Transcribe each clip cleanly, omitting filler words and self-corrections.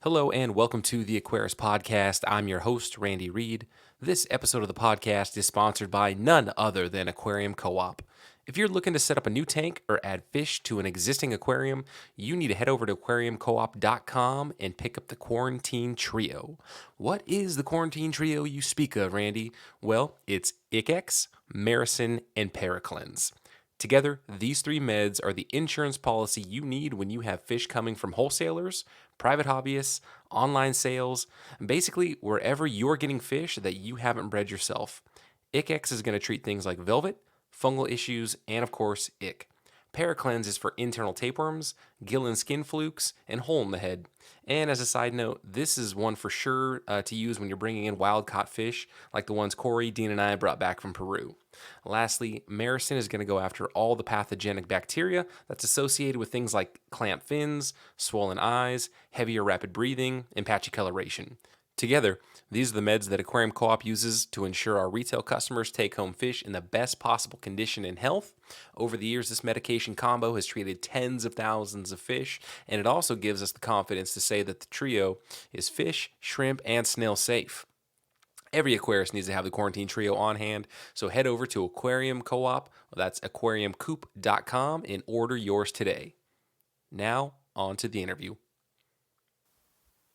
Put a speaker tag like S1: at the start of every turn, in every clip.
S1: Hello and welcome to the Aquarius Podcast. I'm your host, Randy Reed. This episode of the podcast is sponsored by none other than Aquarium Co-Op. If you're looking to set up a new tank or add fish to an existing aquarium, you need to head over to aquariumcoop.com and pick up the Quarantine Trio. What is the Quarantine Trio you speak of, Randy? Well, it's Icex, Maricin, and Paracleanse. Together, these three meds are the insurance policy you need when you have fish coming from wholesalers, private hobbyists, online sales, and basically wherever you're getting fish that you haven't bred yourself. Icex is going to treat things like velvet, fungal issues, and of course, ick. Paracleanse is for internal tapeworms, gill and skin flukes, and hole in the head. And as a side note, this is one for sure to use when you're bringing in wild caught fish like the ones Corey, Dean, and I brought back from Peru. Lastly, Maricin is going to go after all the pathogenic bacteria that's associated with things like clamp fins, swollen eyes, heavy or rapid breathing, and patchy coloration. Together, these are the meds that Aquarium Co-op uses to ensure our retail customers take home fish in the best possible condition and health. Over the years, this medication combo has treated tens of thousands of fish, and it also gives us the confidence to say that the trio is fish, shrimp, and snail safe. Every Aquarius needs to have the Quarantine Trio on hand, so head over to Aquarium Co-op, that's aquariumcoop.com, and order yours today. Now, on to the interview.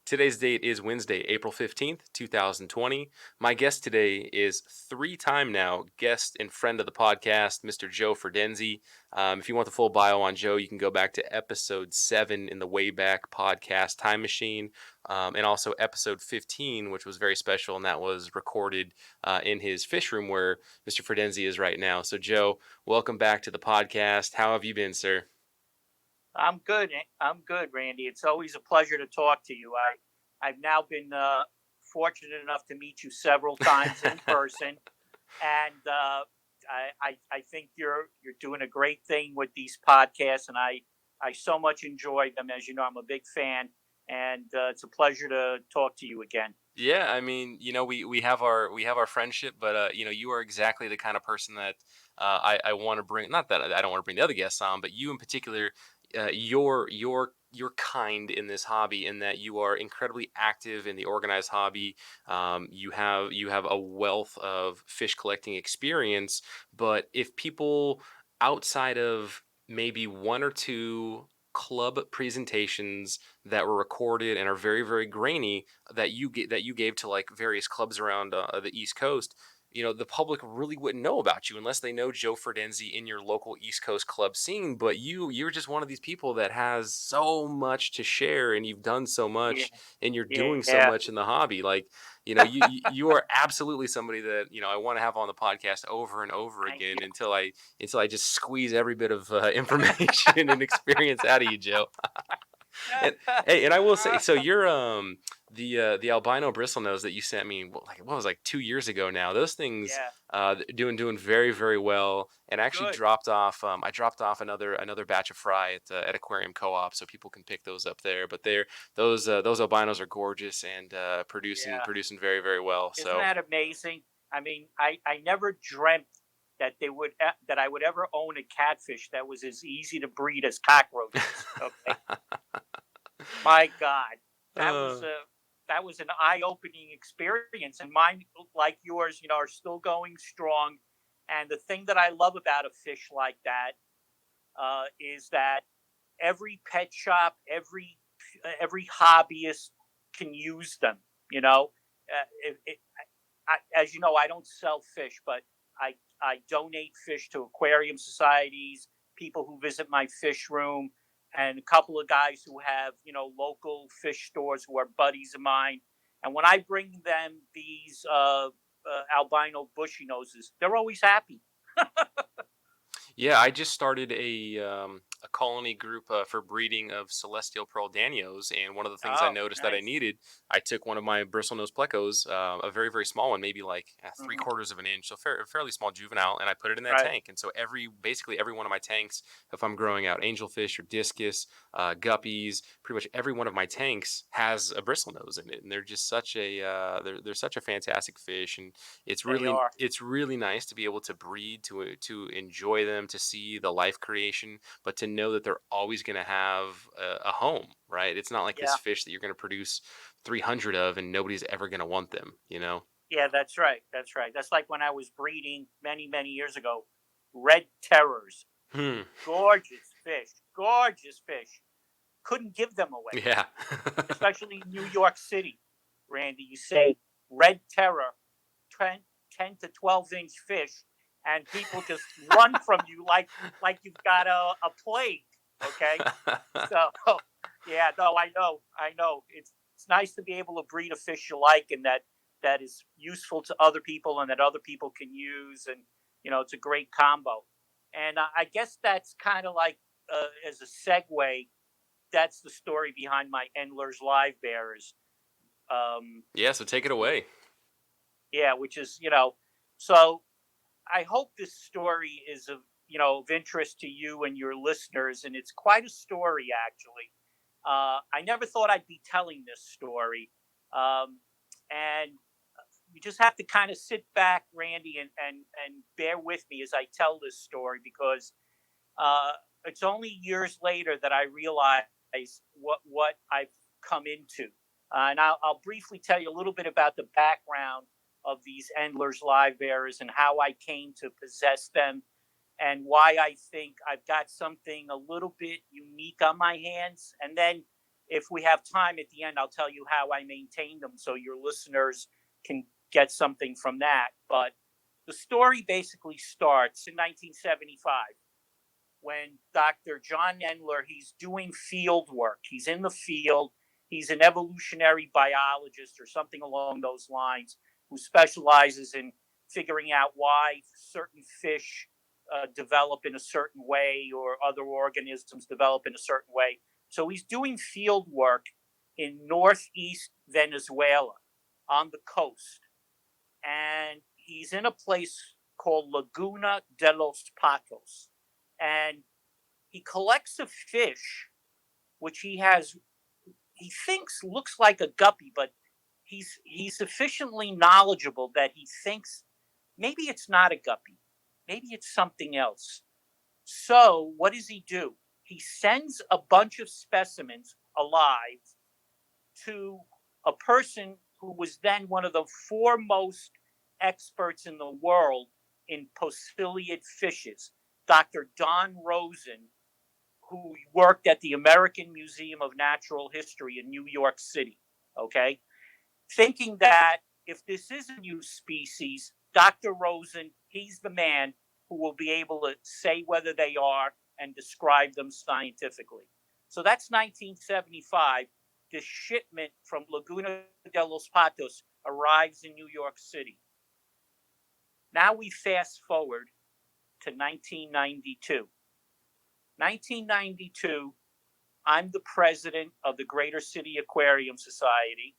S1: Today's date is Wednesday, April 15th, 2020. My guest today is three-time now guest and friend of the podcast, Mr. Joe Ferdenzi. If you want the full bio on Joe, you can go back to episode 7 in the Wayback Podcast Time Machine, and also episode 15, which was very special, and that was recorded in his fish room where Mr. Ferdenzi is right now. So, Joe, welcome back to the podcast. How have you been, sir?
S2: I'm good. Randy. It's always a pleasure to talk to you. I've now been fortunate enough to meet you several times in person, and I think you're doing a great thing with these podcasts, and I so much enjoy them. As you know, I'm a big fan, and it's a pleasure to talk to you again.
S1: Yeah, I mean, we have our friendship, but you are exactly the kind of person that I want to bring. Not that I don't want to bring the other guests on, but you in particular, you're kind in this hobby in that you are incredibly active in the organized hobby. You have a wealth of fish collecting experience, but if people outside of maybe one or two club presentations that were recorded and are very very grainy that you gave to like various clubs around the East Coast, the public really wouldn't know about you unless they know Joe Ferdenzi in your local East Coast club scene. But you're just one of these people that has so much to share, and you've done so
S2: Yeah,
S1: much, and you're doing so
S2: yeah.
S1: much in the hobby. Like, you are absolutely somebody that I want to have on the podcast over and over
S2: Thank
S1: again
S2: you.
S1: until I just squeeze every bit of information and experience out of you, Joe. And hey, and I will say, so you're the albino bristlenose that you sent me, what was, like 2 years ago now. Those things
S2: Yeah,
S1: doing very very well, and I actually
S2: good.
S1: dropped off. I dropped off another batch of fry at Aquarium Co-op, so people can pick those up there. But those albinos are gorgeous and
S2: Yeah.
S1: producing very very well.
S2: Isn't
S1: So
S2: that amazing? I mean, I never dreamt that that I would ever own a catfish that was as easy to breed as cockroaches. Okay, my God, that
S1: uh,
S2: was a that was an eye-opening experience, and mine, like yours, are still going strong. And the thing that I love about a fish like that is that every pet shop, every hobbyist can use them. You know, as you know, I don't sell fish, but I donate fish to aquarium societies, people who visit my fish room, and a couple of guys who have local fish stores who are buddies of mine. And when I bring them these albino bushy noses, they're always happy.
S1: Yeah, I just started a colony group for breeding of celestial pearl danios, and one of the things I
S2: Oh,
S1: noticed that I
S2: nice.
S1: needed, I took one of my bristlenose plecos, a very very small one, maybe like three
S2: Hmm.
S1: quarters of an inch, so fairly small juvenile, and I put it in that
S2: Right.
S1: tank. And so basically every one of my tanks, if I'm growing out angelfish or discus, guppies, pretty much every one of my tanks has a bristlenose in it, and they're just such a they're such a fantastic fish, and
S2: They are.
S1: it's really nice to be able to breed, to enjoy them, to see the life creation, but to and know that they're always going to have a home, right? It's not like this
S2: Yeah.
S1: fish that you're going to produce 300 of and nobody's ever going to want them, you know?
S2: Yeah, that's right. That's right. That's like when I was breeding many, many years ago. Red terrors,
S1: Hmm.
S2: gorgeous fish, gorgeous fish. Couldn't give them away,
S1: Yeah.
S2: especially New York City. Randy, you say red terror, 10 to 12-inch fish, and people just run from you like you've got a plague. Okay, so yeah, no, I know. It's nice to be able to breed a fish you like and that is useful to other people and that other people can use, and it's a great combo. And I guess that's kind of like as a segue, that's the story behind my Endler's Livebearers. Um,
S1: Yeah, so take it away.
S2: yeah, which is so I hope this story is of interest to you and your listeners, and it's quite a story actually. I never thought I'd be telling this story, and you just have to kind of sit back, Randy, and bear with me as I tell this story because uh, it's only years later that I realized what I've come into. And I'll briefly tell you a little bit about the background of these Endler's Livebearers and how I came to possess them and why I think I've got something a little bit unique on my hands. And then, if we have time at the end, I'll tell you how I maintain them so your listeners can get something from that. But the story basically starts in 1975 when Dr. John Endler, he's doing field work. He's in the field. He's an evolutionary biologist or something along those lines who specializes in figuring out why certain fish develop in a certain way or other organisms develop in a certain way. So he's doing field work in northeast Venezuela on the coast. And he's in a place called Laguna de los Patos. And he collects a fish which he thinks looks like a guppy, but he's sufficiently knowledgeable that he thinks maybe it's not a guppy, maybe it's something else. So what does he do? He sends a bunch of specimens alive to a person who was then one of the foremost experts in the world in posiliid fishes, Dr. Don Rosen, who worked at the American Museum of Natural History in New York City. Okay. Thinking that if this is a new species, Dr. Rosen, he's the man who will be able to say whether they are and describe them scientifically. So that's 1975. This shipment from Laguna de los Patos arrives in New York City. Now we fast forward to 1992. 1992, I'm the president of the Greater City Aquarium Society,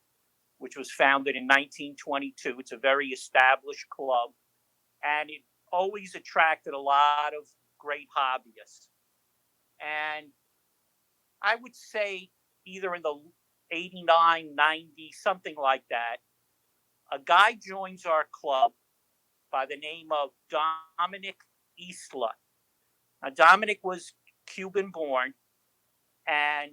S2: which was founded in 1922. It's a very established club, and it always attracted a lot of great hobbyists. And I would say either in the 89, 90, something like that, a guy joins our club by the name of Dominic Isla. Now, Dominic was Cuban born, and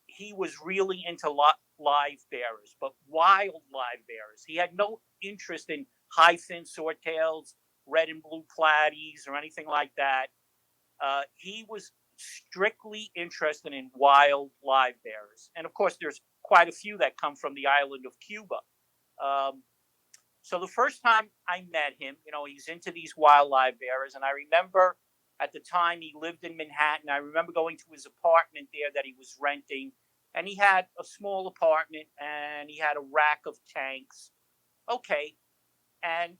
S2: he was really into live bearers, but wild live bearers. He had no interest in high fin swordtails, red and blue platies, or anything like that. He was strictly interested in wild live bearers. And of course, there's quite a few that come from the island of Cuba. Um, so the first time I met him, he's into these wild live bearers. And I remember at the time he lived in Manhattan. I remember going to his apartment there that he was renting. And he had a small apartment and he had a rack of tanks. Okay. And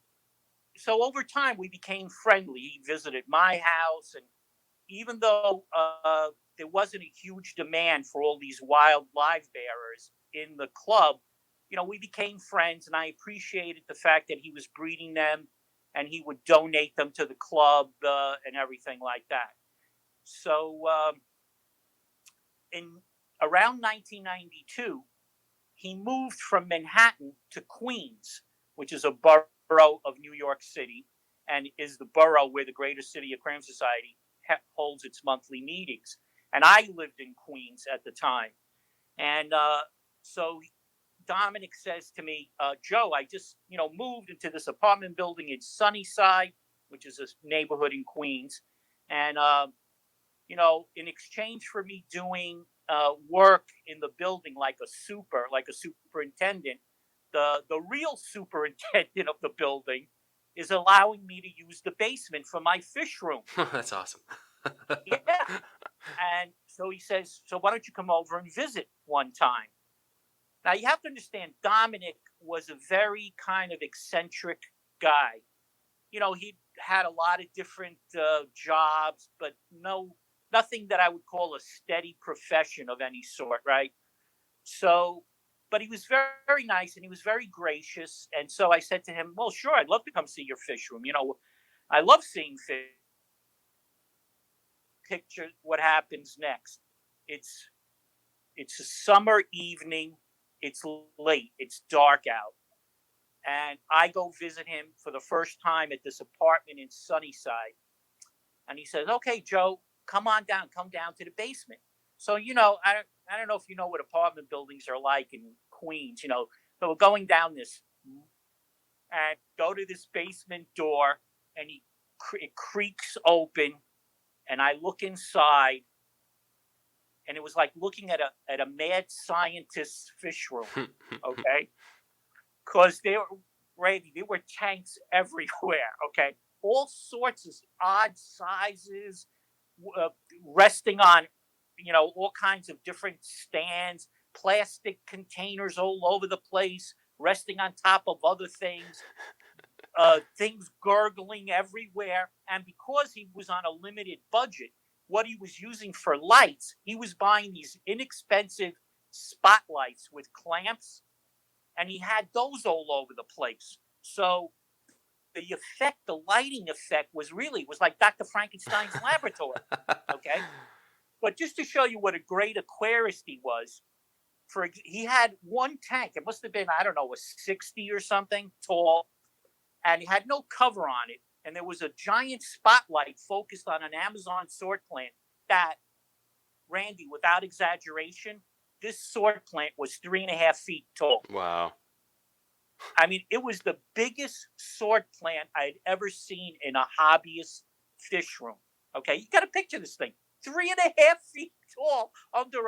S2: so over time, we became friendly. He visited my house. And even though there wasn't a huge demand for all these wild live bearers in the club, we became friends, and I appreciated the fact that he was breeding them and he would donate them to the club and everything like that. So in around 1992, he moved from Manhattan to Queens, which is a borough of New York City and is the borough where the Greater City Aquarium Society holds its monthly meetings. And I lived in Queens at the time. And so Dominic says to me, Joe, I just, moved into this apartment building in Sunnyside, which is a neighborhood in Queens. And, in exchange for me doing work in the building like a superintendent, the real superintendent of the building is allowing me to use the basement for my fish room.
S1: That's awesome.
S2: Yeah. And so he says, so why don't you come over and visit one time? Now you have to understand, Dominic was a very kind of eccentric guy. He had a lot of different jobs, but nothing that I would call a steady profession of any sort, right? So, but he was very, very nice and he was very gracious. And so I said to him, well, sure, I'd love to come see your fish room. I love seeing fish. Picture what happens next. It's it's a summer evening. It's late. It's dark out. And I go visit him for the first time at this apartment in Sunnyside. And he says, okay, Joe, come on down. Come down to the basement. So, I don't know if you know what apartment buildings are like in Queens. So we're going down this and go to this basement door, and it creaks open. And I look inside, and it was like looking at a mad scientist's fish room. Okay, because there were tanks everywhere. Okay, all sorts of odd sizes, resting on all kinds of different stands, plastic containers all over the place, resting on top of other things. Things gurgling everywhere. And because he was on a limited budget, what he was using for lights, he was buying these inexpensive spotlights with clamps, and he had those all over the place. So the lighting effect was like Dr. Frankenstein's laboratory. Okay. But just to show you what a great aquarist he was, he had one tank. It must have been, I don't know, a 60 or something tall, and it had no cover on it. And there was a giant spotlight focused on an Amazon sword plant that, Randy, without exaggeration, this sword plant was 3.5 feet tall.
S1: Wow.
S2: I mean, it was the biggest sword plant I had ever seen in a hobbyist fish room. Okay, you got to picture this thing: 3.5 feet tall under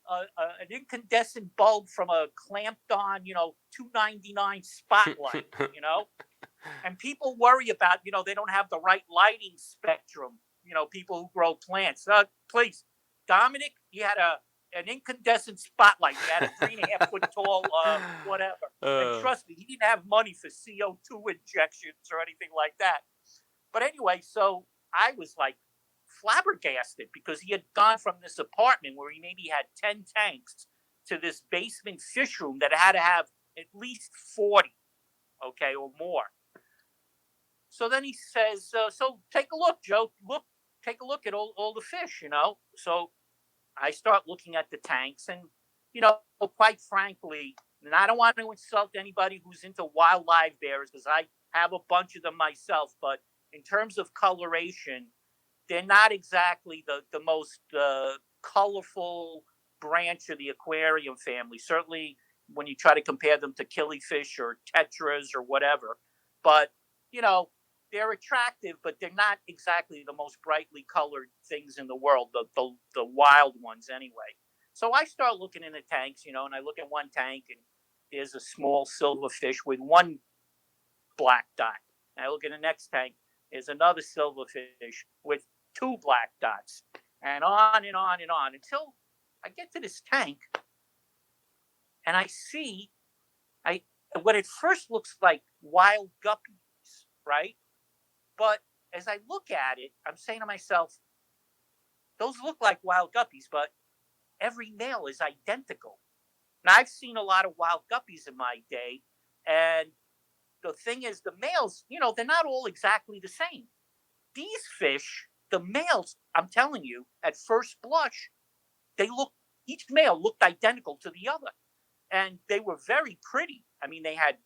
S2: an incandescent bulb from a clamped on, $2.99 spotlight. And people worry about, they don't have the right lighting spectrum. People who grow plants. Please, Dominic, he had an incandescent spotlight. He had a 3.5 foot tall, whatever. And trust me, he didn't have money for CO2 injections or anything like that. But anyway, so I was like flabbergasted, because he had gone from this apartment where he maybe had 10 tanks to this basement fish room that had to have at least 40, okay, or more. So then he says, so take a look, Joe. Take a look at all the fish, So I start looking at the tanks, and, quite frankly, and I don't want to insult anybody who's into wild Livebearers, because I have a bunch of them myself, but in terms of coloration, they're not exactly the most colorful branch of the aquarium family. Certainly when you try to compare them to killifish or tetras or whatever. But, they're attractive, but they're not exactly the most brightly colored things in the world, the wild ones anyway. So I start looking in the tanks, and I look at one tank, and there's a small silverfish with one black dot. And I look at the next tank, there's another silverfish with 2 black dots, and on and on and on, until I get to this tank, and I see what at first looks like wild guppies, right? But as I look at it, I'm saying to myself, those look like wild guppies, but every male is identical. Now, I've seen a lot of wild guppies in my day, and the thing is, the males, they're not all exactly the same. These fish, the males, I'm telling you, at first blush, each male looked identical to the other. And they were very pretty. I mean, they had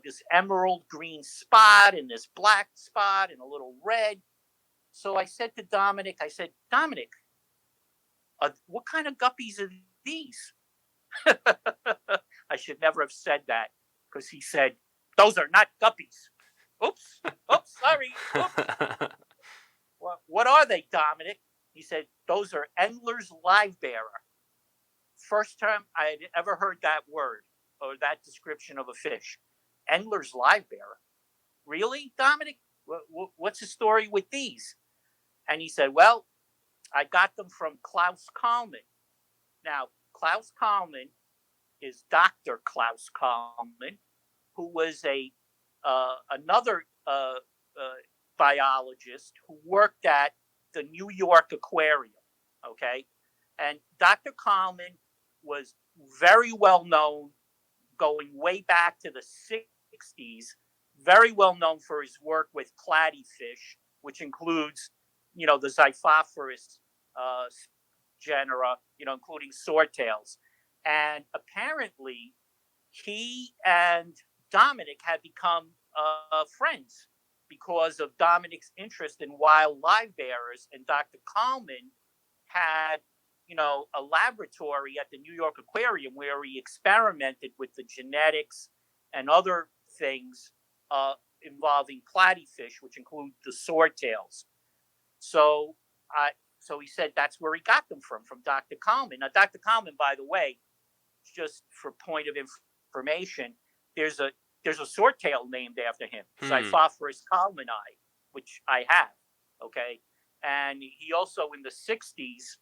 S2: this emerald green spot and this black spot and a little red. So I said to Dominic, I said, Dominic, what kind of guppies are these? I should never have said that because he said, those are not guppies. Oops. Oops. Sorry. Oops. What are they, Dominic? He said, those are Endler's Livebearer. First time I had ever heard that word or that description of a fish. Endler's Livebearer. Really, Dominic? What's the story with these? And he said, well, I got them from Klaus Kalman. Now, Klaus Kalman is Dr. Klaus Kalman, who was another biologist who worked at the New York Aquarium. Okay, and Dr. Kalman was very well known, going way back to the '60s. Very well known for his work with platyfish, which includes, the Xiphophorus genera, including swordtails. And apparently, he and Dominic had become friends because of Dominic's interest in wild livebearers. And Dr. Kalman had, a laboratory at the New York Aquarium where he experimented with the genetics and other things involving platyfish, which include the swordtails. So so he said that's where he got them from Dr. Kalman. Now, Dr. Kalman, by the way, just for point of information, there's a swordtail named after him, Xiphophorus kalmani, which I have. Okay, and he also in the '60s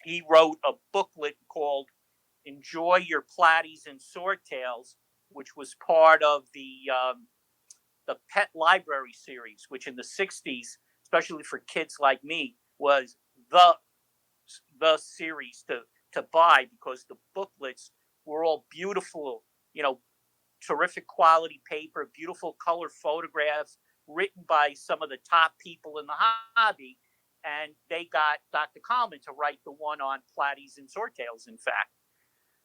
S2: he wrote a booklet called "Enjoy Your Platies and Swordtails," which was part of the Pet Library series, which in the '60s, especially for kids like me, was the series to buy because the booklets were all beautiful, terrific quality paper, beautiful color photographs written by some of the top people in the hobby. And they got Dr. Kalman to write the one on platies and swordtails, in fact.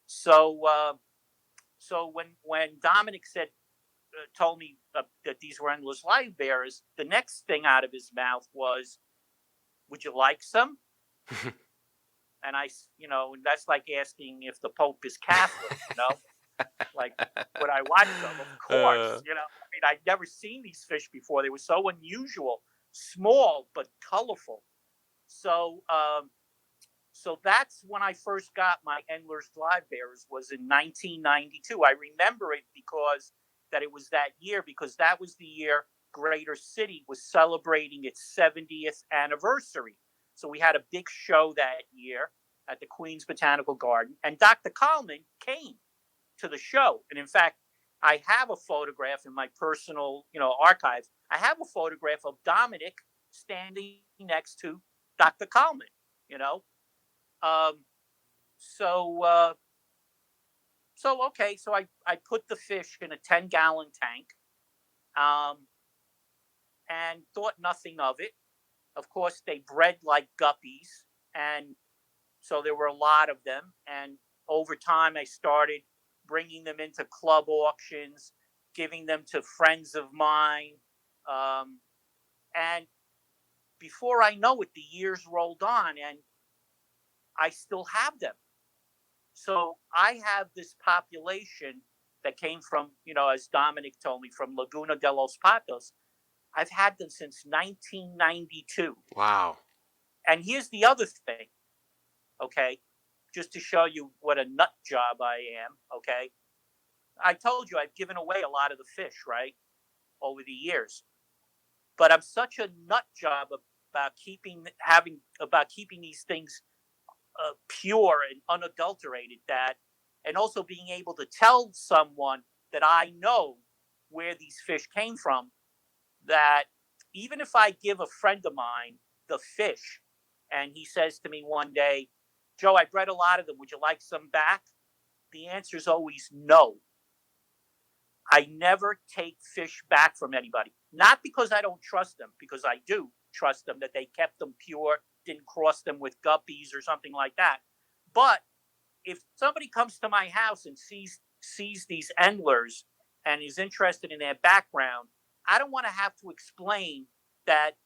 S2: So when Dominic told me that these were endless Livebearers, the next thing out of his mouth was, "Would you like some?" And that's like asking if the Pope is Catholic, like, would I watch them? Of course, I mean, I'd never seen these fish before. They were so unusual, small but colorful. So, so that's when I first got my Endler's Livebearers, was in 1992. I remember it because it was that year, because that was the year Greater City was celebrating its 70th anniversary. So we had a big show that year at the Queens Botanical Garden, and Dr. Kalman came to the show. And in fact, I have a photograph in my personal, archive. I have a photograph of Dominic standing next to Dr. Kalman, So okay, so I put the fish in a 10-gallon tank, and thought nothing of it. Of course, they bred like guppies, and so there were a lot of them. And over time, I started bringing them into club auctions, giving them to friends of mine, and before I know it, the years rolled on, and I still have them. So I have this population that came from, as Dominic told me, from Laguna de los Patos. I've had them since 1992.
S1: Wow.
S2: And here's the other thing, okay, just to show you what a nut job I am, okay? I told you I've given away a lot of the fish, right, over the years. But I'm such a nut job about keeping these things pure and unadulterated, and also being able to tell someone that I know where these fish came from, that even if I give a friend of mine the fish and he says to me one day, "Joe, I bred a lot of them. Would you like some back?" The answer is always no. I never take fish back from anybody. Not because I don't trust them, because I do trust them, that they kept them pure, didn't cross them with guppies or something like that. But if somebody comes to my house and sees these Endlers and is interested in their background, I don't want to have to explain that,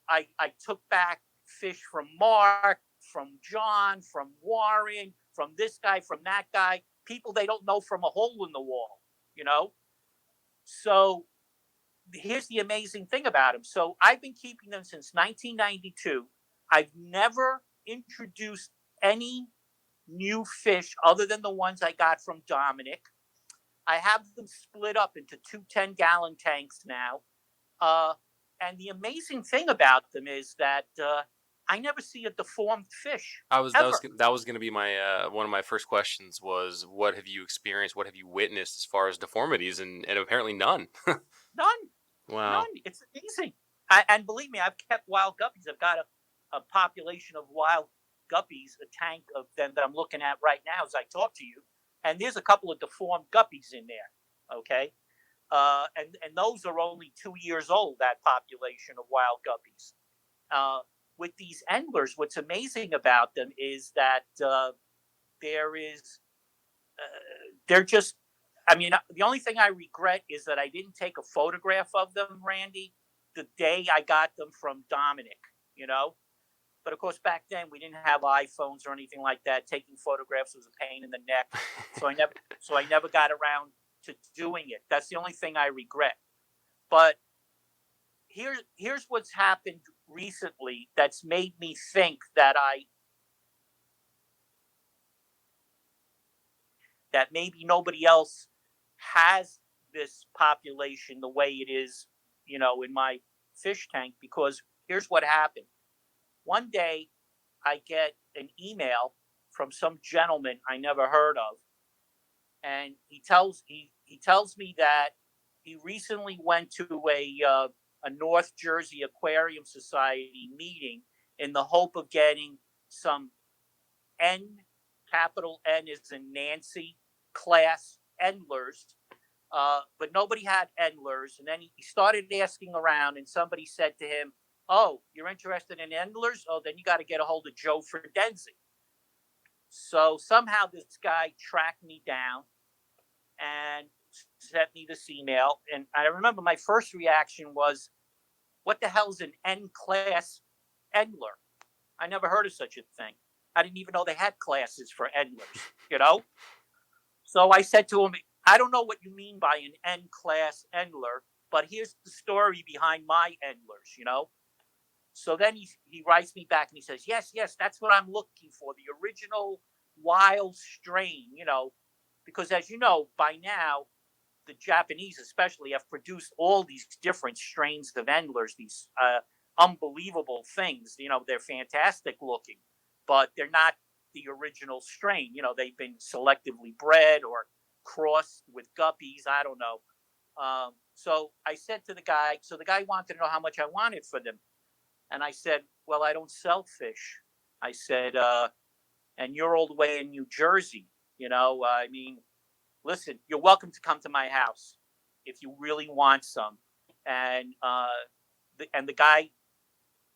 S2: I took back fish from Mark, from John, from Warren, from this guy, from that guy, people they don't know from a hole in the wall, you know? So here's the amazing thing about them. So I've been keeping them since 1992. I've never introduced any new fish other than the ones I got from Dominic. I have them split up into two 10-gallon tanks now. Uh, and the amazing thing about them is that I never see a deformed fish
S1: I was
S2: ever.
S1: that was going to be my one of my first questions was what have you experienced, what have you witnessed as far as deformities, and apparently none.
S2: None,
S1: Wow.
S2: none. It's amazing. And believe me, I've kept wild guppies. I've got a population of wild guppies, a tank of them that I'm looking at right now as I talk to you. And there's a couple of deformed guppies in there. Okay. And those are only 2 years old, that population of wild guppies. Uh, with these Endlers, what's amazing about them is that there is, they're just, I mean, the only thing I regret is that I didn't take a photograph of them, Randy, the day I got them from Dominic, you know? But of course, back then we didn't have iPhones or anything like that. Taking photographs was a pain in the neck. So I never got around to doing it. That's the only thing I regret. But here's what's happened recently that's made me think that maybe nobody else has this population the way it is, in my fish tank. Because here's what happened. One day, I get an email from some gentleman I never heard of, and he tells me that he recently went to a North Jersey Aquarium Society meeting in the hope of getting some N, capital N is in Nancy, class Endlers, but nobody had Endlers. And then he started asking around, and somebody said to him, "Oh, you're interested in Endlers? Oh, then you got to get a hold of Joe Ferdenzi." So somehow this guy tracked me down and sent me this email. And I remember my first reaction was, "What the hell's an N class Endler? I never heard of such a thing. I didn't even know they had classes for Endlers, you know?" So I said to him, "I don't know what you mean by an N class Endler, but here's the story behind my Endlers, you know?" So then he writes me back and he says, "Yes, yes, that's what I'm looking for, the original wild strain, because as you know, by now, the Japanese especially have produced all these different strains of Endlers, these unbelievable things. They're fantastic looking, but they're not the original strain. They've been selectively bred or crossed with guppies. I don't know." So I said to the guy, so the guy wanted to know how much I wanted for them. And I said, "Well, I don't sell fish." I said, "And you're all the way in New Jersey. I mean, listen, you're welcome to come to my house if you really want some." And the guy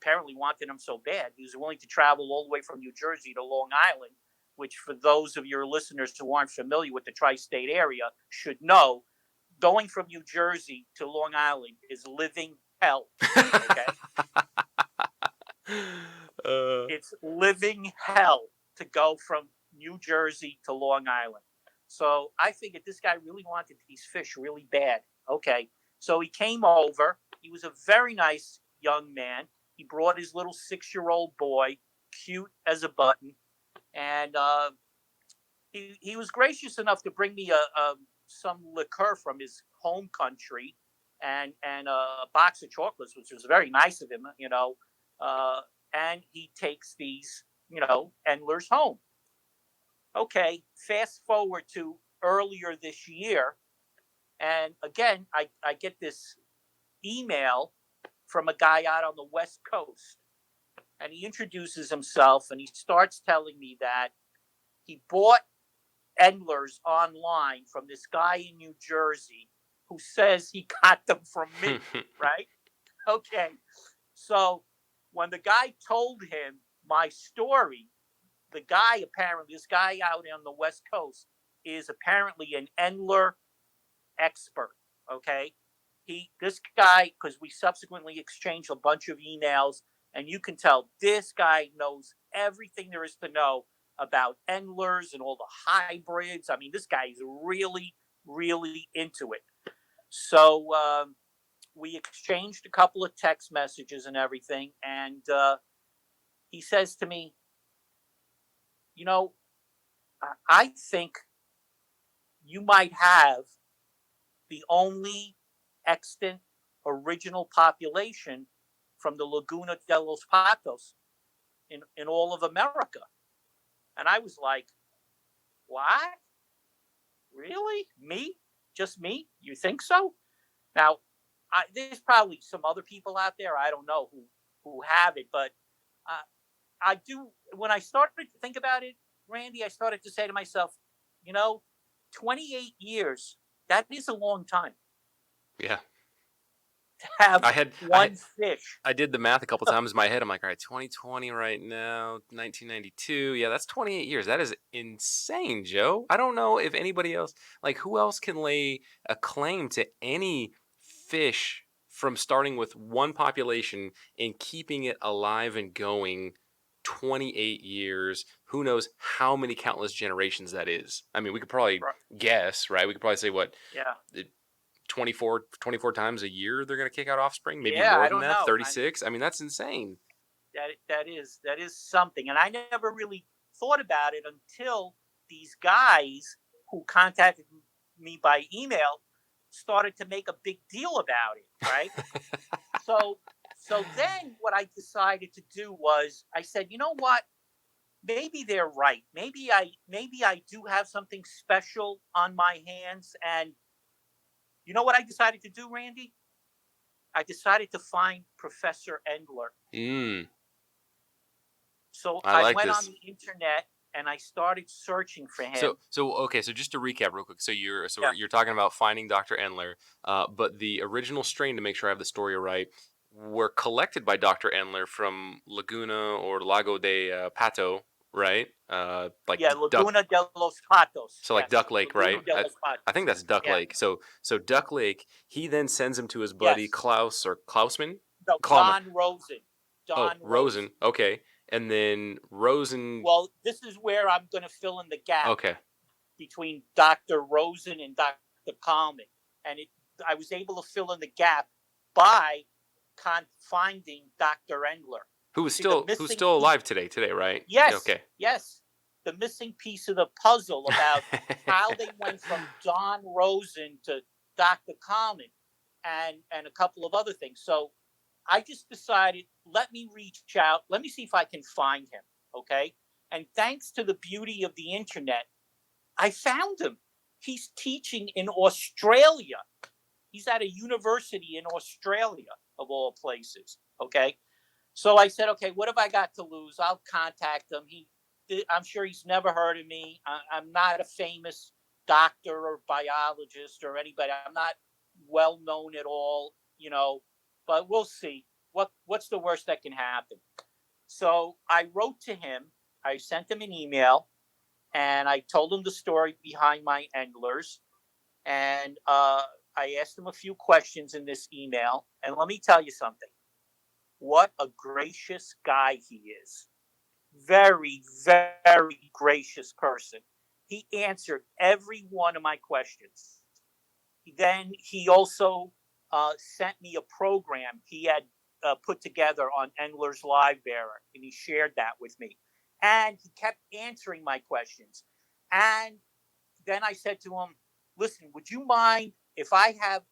S2: apparently wanted them so bad, he was willing to travel all the way from New Jersey to Long Island, which for those of your listeners who aren't familiar with the tri-state area should know, going from New Jersey to Long Island is living hell. Okay. It's living hell to go from New Jersey to Long Island. So I figured this guy really wanted these fish really bad. Okay. So he came over. He was a very nice young man. He brought his little 6-year-old boy, cute as a button. And he was gracious enough to bring me some liqueur from his home country and a box of chocolates, which was very nice of him. And he takes these, Endlers home. Okay, fast forward to earlier this year, and again, I get this email from a guy out on the West Coast, and he introduces himself and he starts telling me that he bought Endlers online from this guy in New Jersey who says he got them from me, right? Okay. So when the guy told him my story, this guy out on the West Coast is apparently an Endler expert. Okay. this guy, because we subsequently exchanged a bunch of emails, and you can tell this guy knows everything there is to know about Endlers and all the hybrids. I mean, this guy is really, really into it. So we exchanged a couple of text messages and everything, and he says to me, you know, I think you might have the only extant original population from the Laguna de los Patos in all of America. And I was like, what? Really? Me? Just me? You think so? Now, there's probably some other people out there, I don't know, who have it, but I do. When I started to think about it, Randy, I started to say to myself, 28 years, that is a long time
S1: Yeah.
S2: to have
S1: I
S2: fish.
S1: did the math a couple times in my head. I'm like, all right, 2020 right now, 1992. Yeah, that's 28 years. That is insane, Joe. I don't know if anybody else, like, who else can lay a claim to any fish from starting with one population and keeping it alive and going 28 years. Who knows how many countless generations that is? I mean, we could probably guess, right? We could probably say what?
S2: Yeah.
S1: 24 times a year they're going to kick out offspring, maybe
S2: Yeah,
S1: more
S2: I
S1: than
S2: don't
S1: that.
S2: know.
S1: 36. I mean, that's insane.
S2: That is something, and I never really thought about it until these guys who contacted me by email started to make a big deal about it, right? So then what I decided to do was I said, you know what? Maybe they're right. Maybe I do have something special on my hands. And you know what I decided to do, Randy? I decided to find Professor Endler. So
S1: I
S2: I
S1: like
S2: went on
S1: this.
S2: the internet and I started searching for him.
S1: So just to recap real quick. So you're talking about finding Dr. Endler, but the original strain, to make sure I have the story right, were collected by Dr. Endler from Laguna or Lago de Pato, right?
S2: Laguna de los Patos.
S1: So like Duck Lake,
S2: Laguna
S1: right?
S2: de los Patos.
S1: I think that's Duck
S2: Yeah.
S1: Lake. So Duck Lake, he then sends him to his buddy
S2: Yes.
S1: Klaus or Klausman.
S2: No, Don Rosen.
S1: Rosen. Okay. And then Rosen.
S2: Well, this is where I'm going to fill in the gap.
S1: Okay.
S2: Between Dr. Rosen and Dr. Coleman, and I was able to fill in the gap by finding Dr. Endler,
S1: who's still alive today, right?
S2: Yes.
S1: Okay.
S2: Yes. The missing piece of the puzzle about how they went from Don Rosen to Dr. Coleman and a couple of other things. So I just decided, let me reach out. Let me see if I can find him. Okay. And thanks to the beauty of the internet, I found him. He's teaching in Australia. He's at a university in Australia, of all places. Okay. So I said, okay, what have I got to lose? I'll contact him. I'm sure he's never heard of me. I'm not a famous doctor or biologist or anybody. I'm not well known at all, but we'll see. What's the worst that can happen? So I wrote to him. I sent him an email, and I told him the story behind my Endlers. And I asked him a few questions in this email. And let me tell you something. What a gracious guy he is. Very, very gracious person. He answered every one of my questions. Then he also sent me a program he had put together on Endler's Livebearer, and he shared that with me. And he kept answering my questions. And then I said to him, listen, would you mind if I have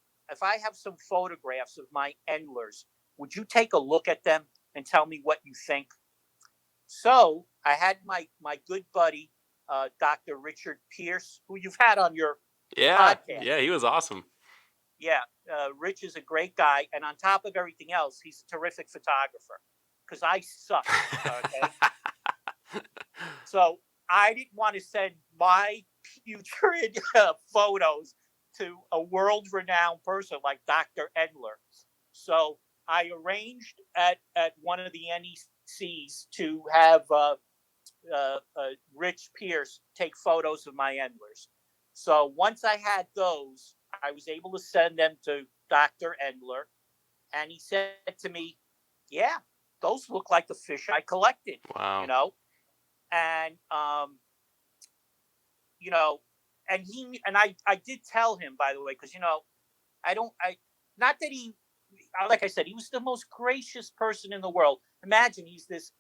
S2: some photographs of my Endlers, would you take a look at them and tell me what you think? So I had my good buddy, Dr. Richard Pierce, who you've had on your podcast.
S1: Yeah, he was awesome.
S2: Yeah, Rich is a great guy. And on top of everything else, he's a terrific photographer because I suck. Okay. So I didn't want to send my putrid photos to a world-renowned person like Dr. Endler. So I arranged at one of the NECs to have Rich Pierce take photos of my Endlers. So once I had those, I was able to send them to Dr. Endler, and he said to me, "Yeah, those look like the fish I collected." You
S1: Wow.
S2: know, and you know, and I did tell him, by the way, because I don't I not that he like I said, he was the most gracious person in the world. Imagine he's this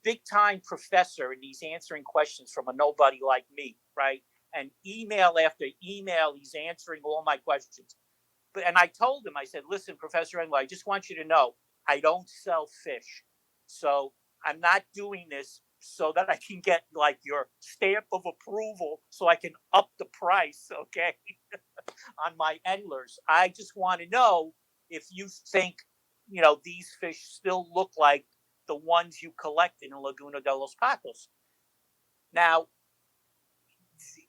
S2: big time professor, and he's answering questions from a nobody like me, right? And email after email, he's answering all my questions. And I told him, I said, "Listen, Professor Engler, I just want you to know I don't sell fish, so I'm not doing this so that I can get like your stamp of approval, so I can up the price, okay, on my Endlers. I just want to know if you think these fish still look like the ones you collect in Laguna de los Patos." Now,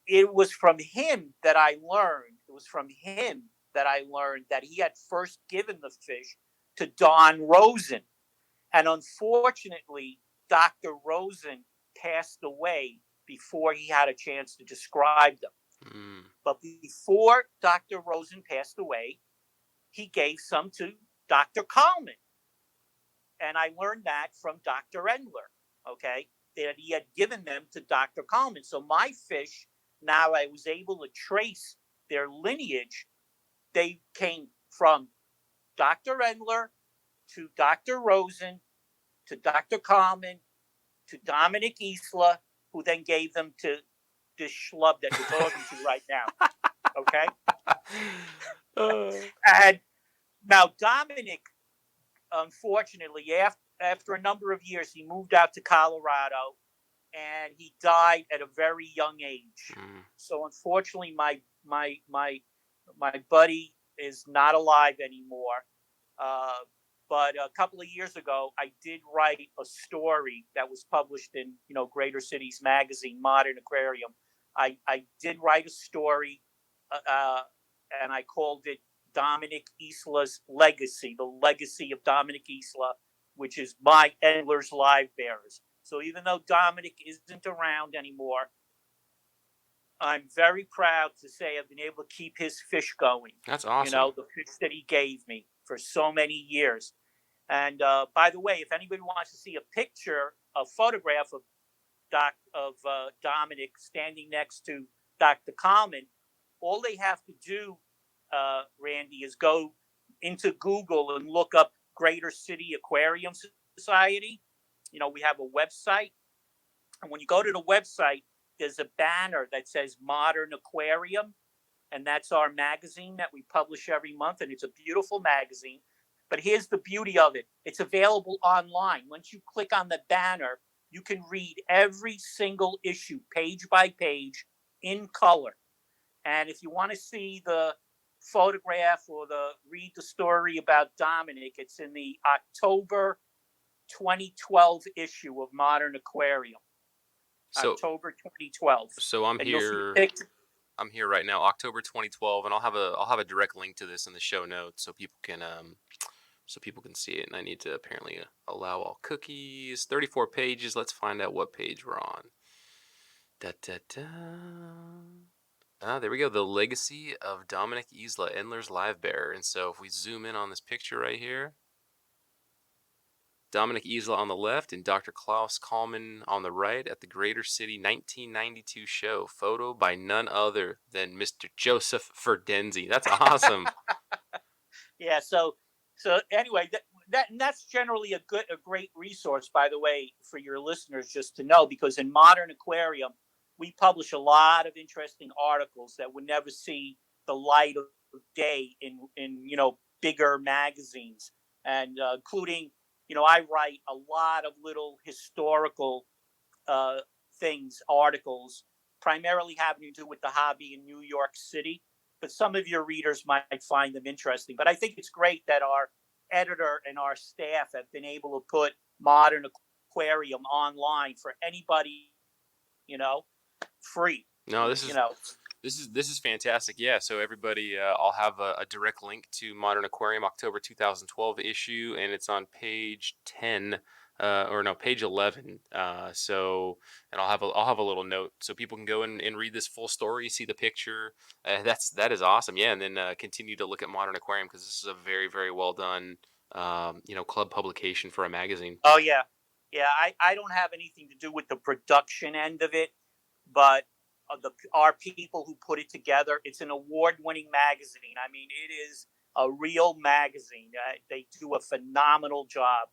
S2: it was from him that I learned. It was from him that I learned that he had first given the fish to Don Rosen. And unfortunately, Dr. Rosen passed away before he had a chance to describe them.
S1: Mm.
S2: But before Dr. Rosen passed away, he gave some to Dr. Coleman. And I learned that from Dr. Endler, okay, that he had given them to Dr. Coleman. So my fish, now I was able to trace their lineage. They came from Dr. Endler to Dr. Rosen to Dr. Coleman to Dominic Isla, who then gave them to this schlub that you're talking to right now. Okay?
S1: Uh,
S2: And now Dominic, unfortunately, after a number of years, he moved out to Colorado, and he died at a very young age.
S1: mm.
S2: So unfortunately, my buddy is not alive anymore. Uh, but a couple of years ago, I did write a story that was published in Greater Cities Magazine, Modern Aquarium. I did write a story, uh, and I called it Dominic Isla's Legacy, the legacy of Dominic Isla, which is my Endler's Livebearers. So even though Dominic isn't around anymore, I'm very proud to say I've been able to keep his fish going.
S1: That's awesome.
S2: The fish that he gave me for so many years. And by the way, if anybody wants to see a photograph of Dominic standing next to Dr. Coleman, all they have to do, Randy, is go into Google and look up Greater City Aquarium Society. We have a website, and when you go to the website, there's a banner that says Modern Aquarium, and that's our magazine that we publish every month, and it's a beautiful magazine. But here's the beauty of it: it's available online. Once you click on the banner, you can read every single issue, page by page, in color. And if you want to see the photograph or read the story about Dominic, it's in the October 2012 issue of Modern Aquarium.
S1: So
S2: October 2012,
S1: so I'm
S2: and you'll see a
S1: here.
S2: picture.
S1: I'm here right now, October 2012, and I'll have a direct link to this in the show notes so people can see it. And I need to apparently allow all cookies. 34 pages. Let's find out what page we're on. Da da da. Ah, there we go. The legacy of Dominic Isla, Endler's Livebearer. And so if we zoom in on this picture right here, Dominic Isla on the left and Dr. Klaus Kallman on the right at the Greater City 1992 show. Photo by none other than Mr. Joseph Ferdenzi. That's awesome.
S2: Yeah. So anyway, that's generally a great resource, by the way, for your listeners just to know, because in Modern Aquarium we publish a lot of interesting articles that would never see the light of day in bigger magazines, and including I write a lot of little historical uh, articles, primarily having to do with the hobby in New York City. But some of your readers might find them interesting. But I think it's great that our editor and our staff have been able to put Modern Aquarium online for anybody, you know, free.
S1: No, this
S2: You
S1: is
S2: know,
S1: this is fantastic. Yeah, so everybody, I'll have a direct link to Modern Aquarium October 2012 issue, and it's on page 10 or no, page 11. And I'll have a little note so people can go and read this full story, see the picture. That is awesome. Yeah, and then continue to look at Modern Aquarium because this is a very very well done club publication for a magazine.
S2: Oh yeah, yeah. I don't have anything to do with the production end of it, but our people who put it together. It's an award-winning magazine. I mean, it is a real magazine. They do a phenomenal job.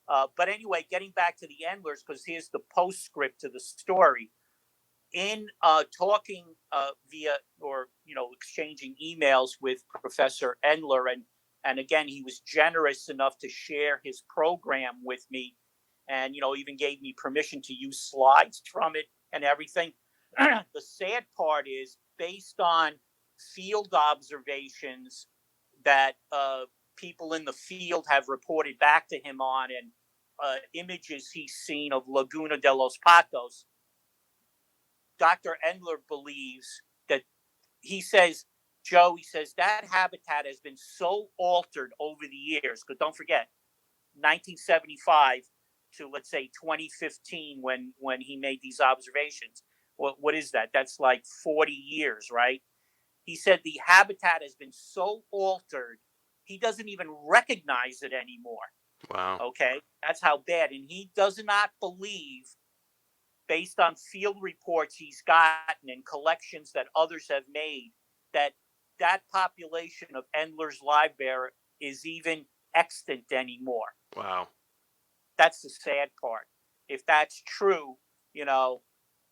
S2: But anyway, getting back to the Endlers, because here's the postscript to the story. In talking via or exchanging emails with Professor Endler, and again, he was generous enough to share his program with me, and even gave me permission to use slides from it and everything. The sad part is, based on field observations that people in the field have reported back to him on, and images he's seen of Laguna de los Patos, Dr. Endler believes that, he says, Joe, he says that habitat has been so altered over the years. Because don't forget, 1975 to, let's say, 2015, when he made these observations. What is that? That's like 40 years, right? He said the habitat has been so altered, he doesn't even recognize it anymore.
S1: Wow.
S2: Okay, that's how bad. And he does not believe, based on field reports he's gotten and collections that others have made, that that population of Endler's Livebearer is even extant anymore.
S1: Wow.
S2: That's the sad part. If that's true, you know,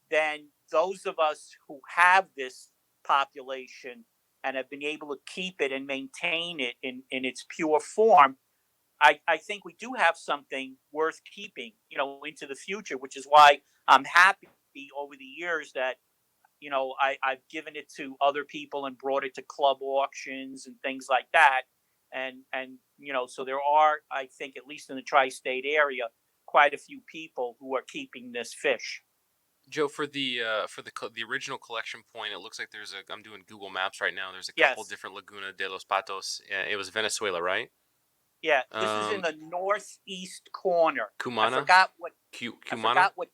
S2: then those of us who have this population and have been able to keep it and maintain it in its pure form, I think we do have something worth keeping, into the future, which is why I'm happy over the years that, I've given it to other people and brought it to club auctions and things like that. And so there are, I think, at least in the tri-state area, quite a few people who are keeping this fish.
S1: Joe, for the original collection point, it looks like I'm doing Google Maps right now. There's a couple
S2: Yes.
S1: different Laguna de los Patos. It was Venezuela, right?
S2: Yeah. This is in
S1: Um,
S2: the northeast corner. I
S1: Cumana,
S2: forgot what, I
S1: Cumana.
S2: forgot what.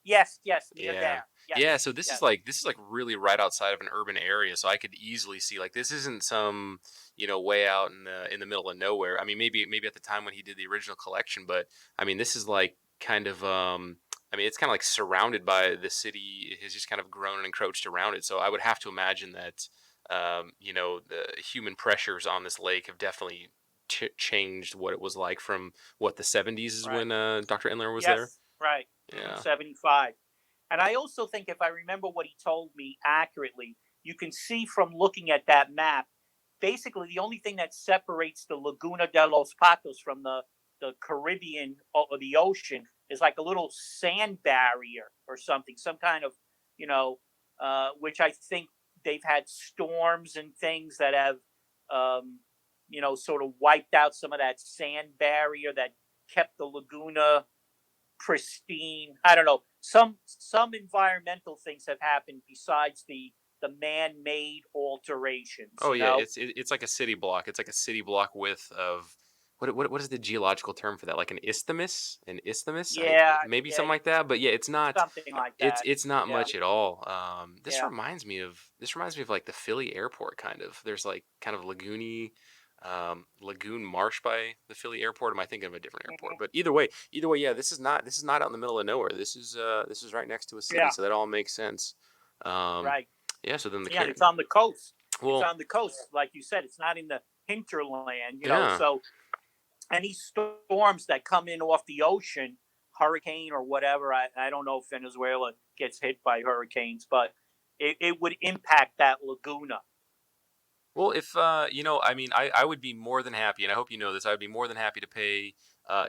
S2: Yes. Yes. Near
S1: Yeah.
S2: there.
S1: Yeah,
S2: Yes.
S1: so this is
S2: Yes.
S1: like really right outside of an urban area, so I could easily see like this isn't some, way out in the middle of nowhere. I mean, maybe at the time when he did the original collection, but I mean, this is like kind of I mean, it's kind of like surrounded by the city. It has just kind of grown and encroached around it. So I would have to imagine that the human pressures on this lake have definitely changed what it was like from what the 70s is
S2: Right.
S1: when Dr. Endler was there.
S2: Yes. Right.
S1: Yeah.
S2: 75. And I also think, if I remember what he told me accurately, you can see from looking at that map, basically the only thing that separates the Laguna de los Patos from the Caribbean or the ocean is like a little sand barrier or something, some kind of, which I think they've had storms and things that have, sort of wiped out some of that sand barrier that kept the Laguna pristine. I don't know. Some environmental things have happened besides the man-made alterations.
S1: Oh yeah, it's like a city block. It's like a city block width of what is the geological term for that? Like an isthmus? An isthmus?
S2: Yeah,
S1: Maybe
S2: yeah,
S1: something like that. But yeah, it's not.
S2: something like
S1: It's
S2: that.
S1: it's not
S2: Yeah,
S1: much at all.
S2: yeah.
S1: This reminds me of like the Philly airport kind of. There's like kind of lagoon marsh by the Philly airport. Am I thinking of a different airport?
S2: Mhm.
S1: But either way, yeah, this is not out in the middle of nowhere. This is right next to a city,
S2: Yeah,
S1: so that all makes sense. Um,
S2: right.
S1: yeah. So then
S2: Yeah, and it's on the coast. It's
S1: well,
S2: on the coast, like you said. It's not in the hinterland,
S1: yeah.
S2: So any storms that come in off the ocean, hurricane or whatever, I don't know if Venezuela gets hit by hurricanes, but it would impact that Laguna.
S1: Well, if I mean, I would be more than happy, and I hope you know this. I would be more than happy to pay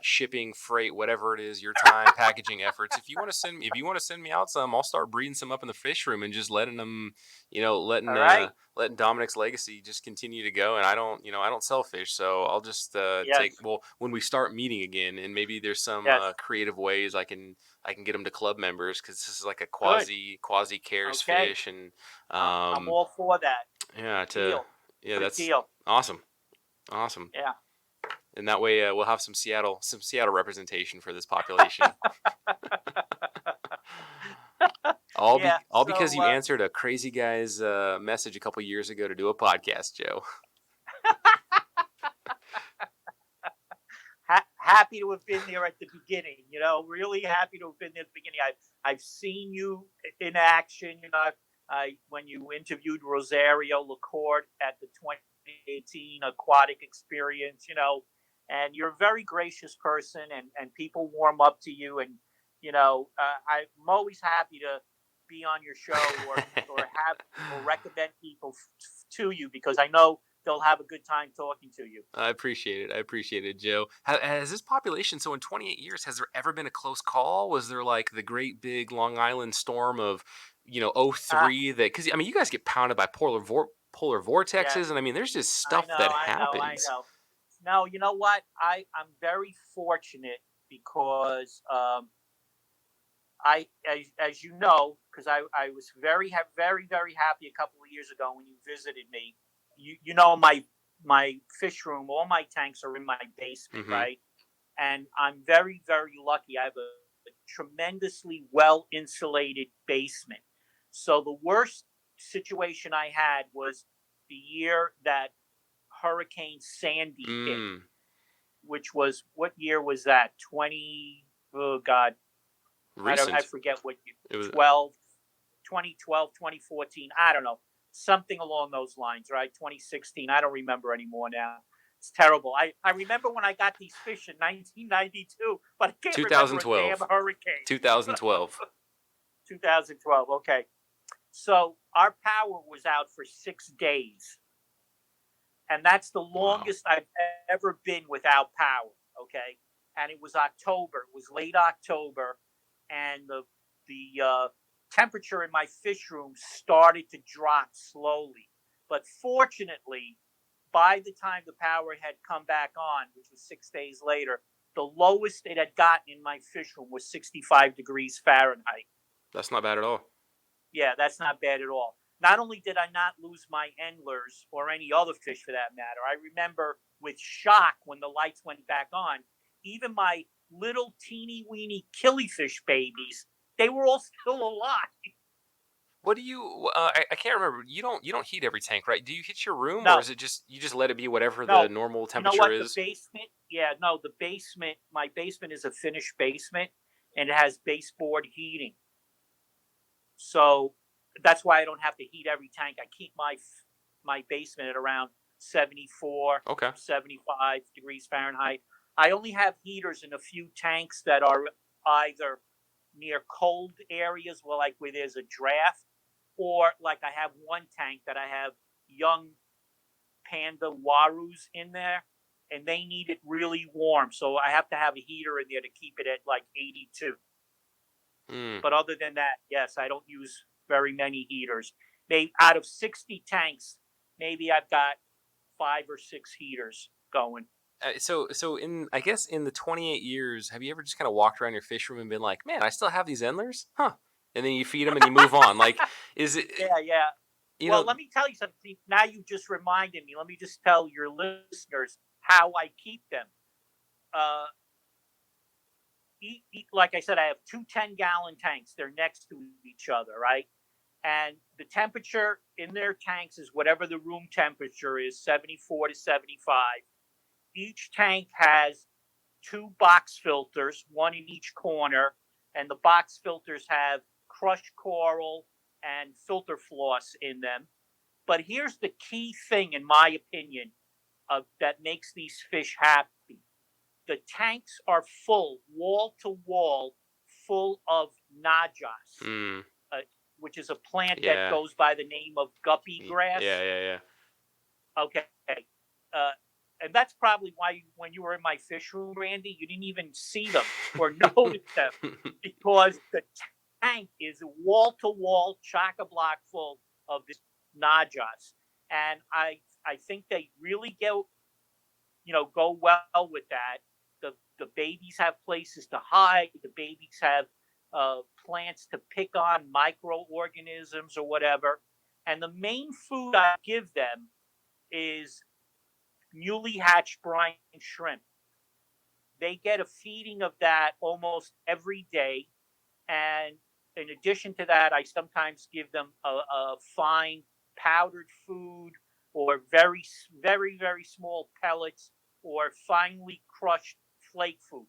S1: shipping, freight, whatever it is, your time, packaging efforts. If you want to send me out some, I'll start breeding some up in the fish room and just letting them,
S2: All right.
S1: letting Dominic's legacy just continue to go. And I don't sell fish, so I'll just take.
S2: Yes.
S1: Well, when we start meeting again, and maybe there's some
S2: Yes.
S1: creative ways I can get them to club members because this is like a
S2: Good.
S1: quasi cares
S2: Okay.
S1: fish, and
S2: I'm
S1: um
S2: all for that.
S1: yeah,
S2: Deal.
S1: yeah,
S2: Good
S1: that's
S2: deal.
S1: awesome. Awesome.
S2: Yeah.
S1: And that way we'll have some Seattle representation for this population.
S2: Yeah.
S1: All because
S2: So
S1: you answered a crazy guy's message a couple years ago to do a podcast, Joe.
S2: happy to have been there at the beginning. Really happy to have been there at the beginning. I've seen you in action. When you interviewed Rosario Lacorte at the 2018 Aquatic Experience. And you're a very gracious person, and people warm up to you. And I'm always happy to be on your show or recommend people to you, because I know they'll have a good time talking to you.
S1: I appreciate it. I appreciate it, Joe. Has this population, so in 28 years, has there ever been a close call? Was there like the great big Long Island storm of,
S2: Uh,
S1: '03 that, because, I mean, you guys get pounded by polar
S2: yeah,
S1: vortexes, and I mean, there's just
S2: I
S1: stuff
S2: know,
S1: that
S2: I know, I
S1: happens.
S2: know. No, you know what? I'm very fortunate because as you know, because I was very very happy a couple of years ago when you visited me. My fish room, all my tanks are in my basement,
S1: Hmm.
S2: right? And I'm very very lucky. I have a tremendously well insulated basement. So the worst situation I had was the year that Hurricane Sandy hit,
S1: Mm.
S2: which was, what year was that? 20, oh God, I
S1: Recent.
S2: forget what year,
S1: It was
S2: 12, 2012, 2014, I don't know, something along those lines, right? 2016, I don't remember anymore now. It's terrible. I remember when I got these fish in 1992, but I can't remember a damn
S1: 2012.
S2: hurricane.
S1: 2012.
S2: 2012, okay. So our power was out for 6 days, and that's the
S1: Wow.
S2: longest I've ever been without power. Okay, and it was October. It was late October, and the temperature in my fish room started to drop slowly. But fortunately, by the time the power had come back on, which was 6 days later, the lowest it had gotten in my fish room was 65 degrees Fahrenheit.
S1: That's not bad at all.
S2: Yeah, that's not bad at all. Not only did I not lose my Endlers or any other fish for that matter, I remember with shock when the lights went back on, even my little teeny weeny killifish babies, they were all still alive.
S1: What do you? I can't remember. You don't heat every tank, right? Do you heat your room, or
S2: No,
S1: is it just you just let it be whatever the
S2: no.
S1: normal
S2: You know
S1: temperature
S2: what? The
S1: is?
S2: basement, yeah, no, the basement, my basement is a finished basement, and it has baseboard heating. So that's why I don't have to heat every tank. I keep my basement at around 74,
S1: Okay.
S2: 75 degrees Fahrenheit. I only have heaters in a few tanks that are either near cold areas, where there's a draft, or like I have one tank that I have young panda warus in there, and they need it really warm. So I have to have a heater in there to keep it at like 82.
S1: Mm.
S2: But other than that, yes, I don't use very many heaters. Maybe out of 60 tanks, maybe I've got 5 or 6 heaters going.
S1: So in, I guess, in the 28 years, have you ever just kind of walked around your fish room and been like, man, I still have these endlers, huh? And then you feed them and you move on. Like, is it?
S2: Yeah, yeah.
S1: You
S2: Well,
S1: know,
S2: let me tell you something. Now you just reminded me. Let me just tell your listeners how I keep them. Uh, like I said, I have two 10-gallon tanks. They're next to each other, right? And the temperature in their tanks is whatever the room temperature is, 74 to 75. Each tank has two box filters, one in each corner, and the box filters have crushed coral and filter floss in them. But here's the key thing, in my opinion, that makes these fish happy. The tanks are full, wall to wall, full of najas,
S1: mm,
S2: uh, which is a plant that
S1: yeah,
S2: goes by the name of guppy
S1: yeah,
S2: grass.
S1: yeah, yeah.
S2: Okay. Uh, and that's probably why when you were in my fish room, Randy, you didn't even see them or notice them, because the tank is wall to wall, chock a block full of this najas. And I think they really go well with that. The babies have places to hide. The babies have plants to pick on, microorganisms or whatever. And the main food I give them is newly hatched brine shrimp. They get a feeding of that almost every day. And in addition to that, I sometimes give them a fine powdered food or very small pellets or finely crushed flake food.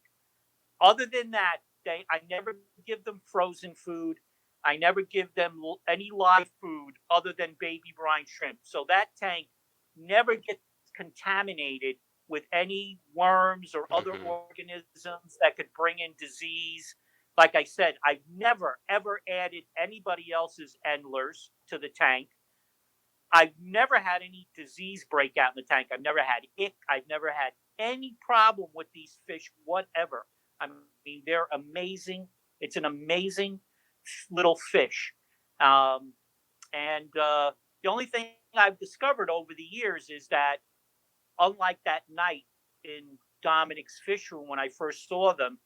S2: Other than that, I never give them frozen food. I never give them any live food other than baby brine shrimp. So that tank never gets contaminated with any worms or other
S1: Hmm.
S2: organisms that could bring in disease. Like I said, I've never ever added anybody else's Endlers to the tank. I've never had any disease break out in the tank. I've never had ick. I've never had any problem with these fish, whatever. I mean, they're amazing. It's an amazing little fish. Um, and the only thing I've discovered over the years is that, unlike that night in Dominic's fish room when I first saw them,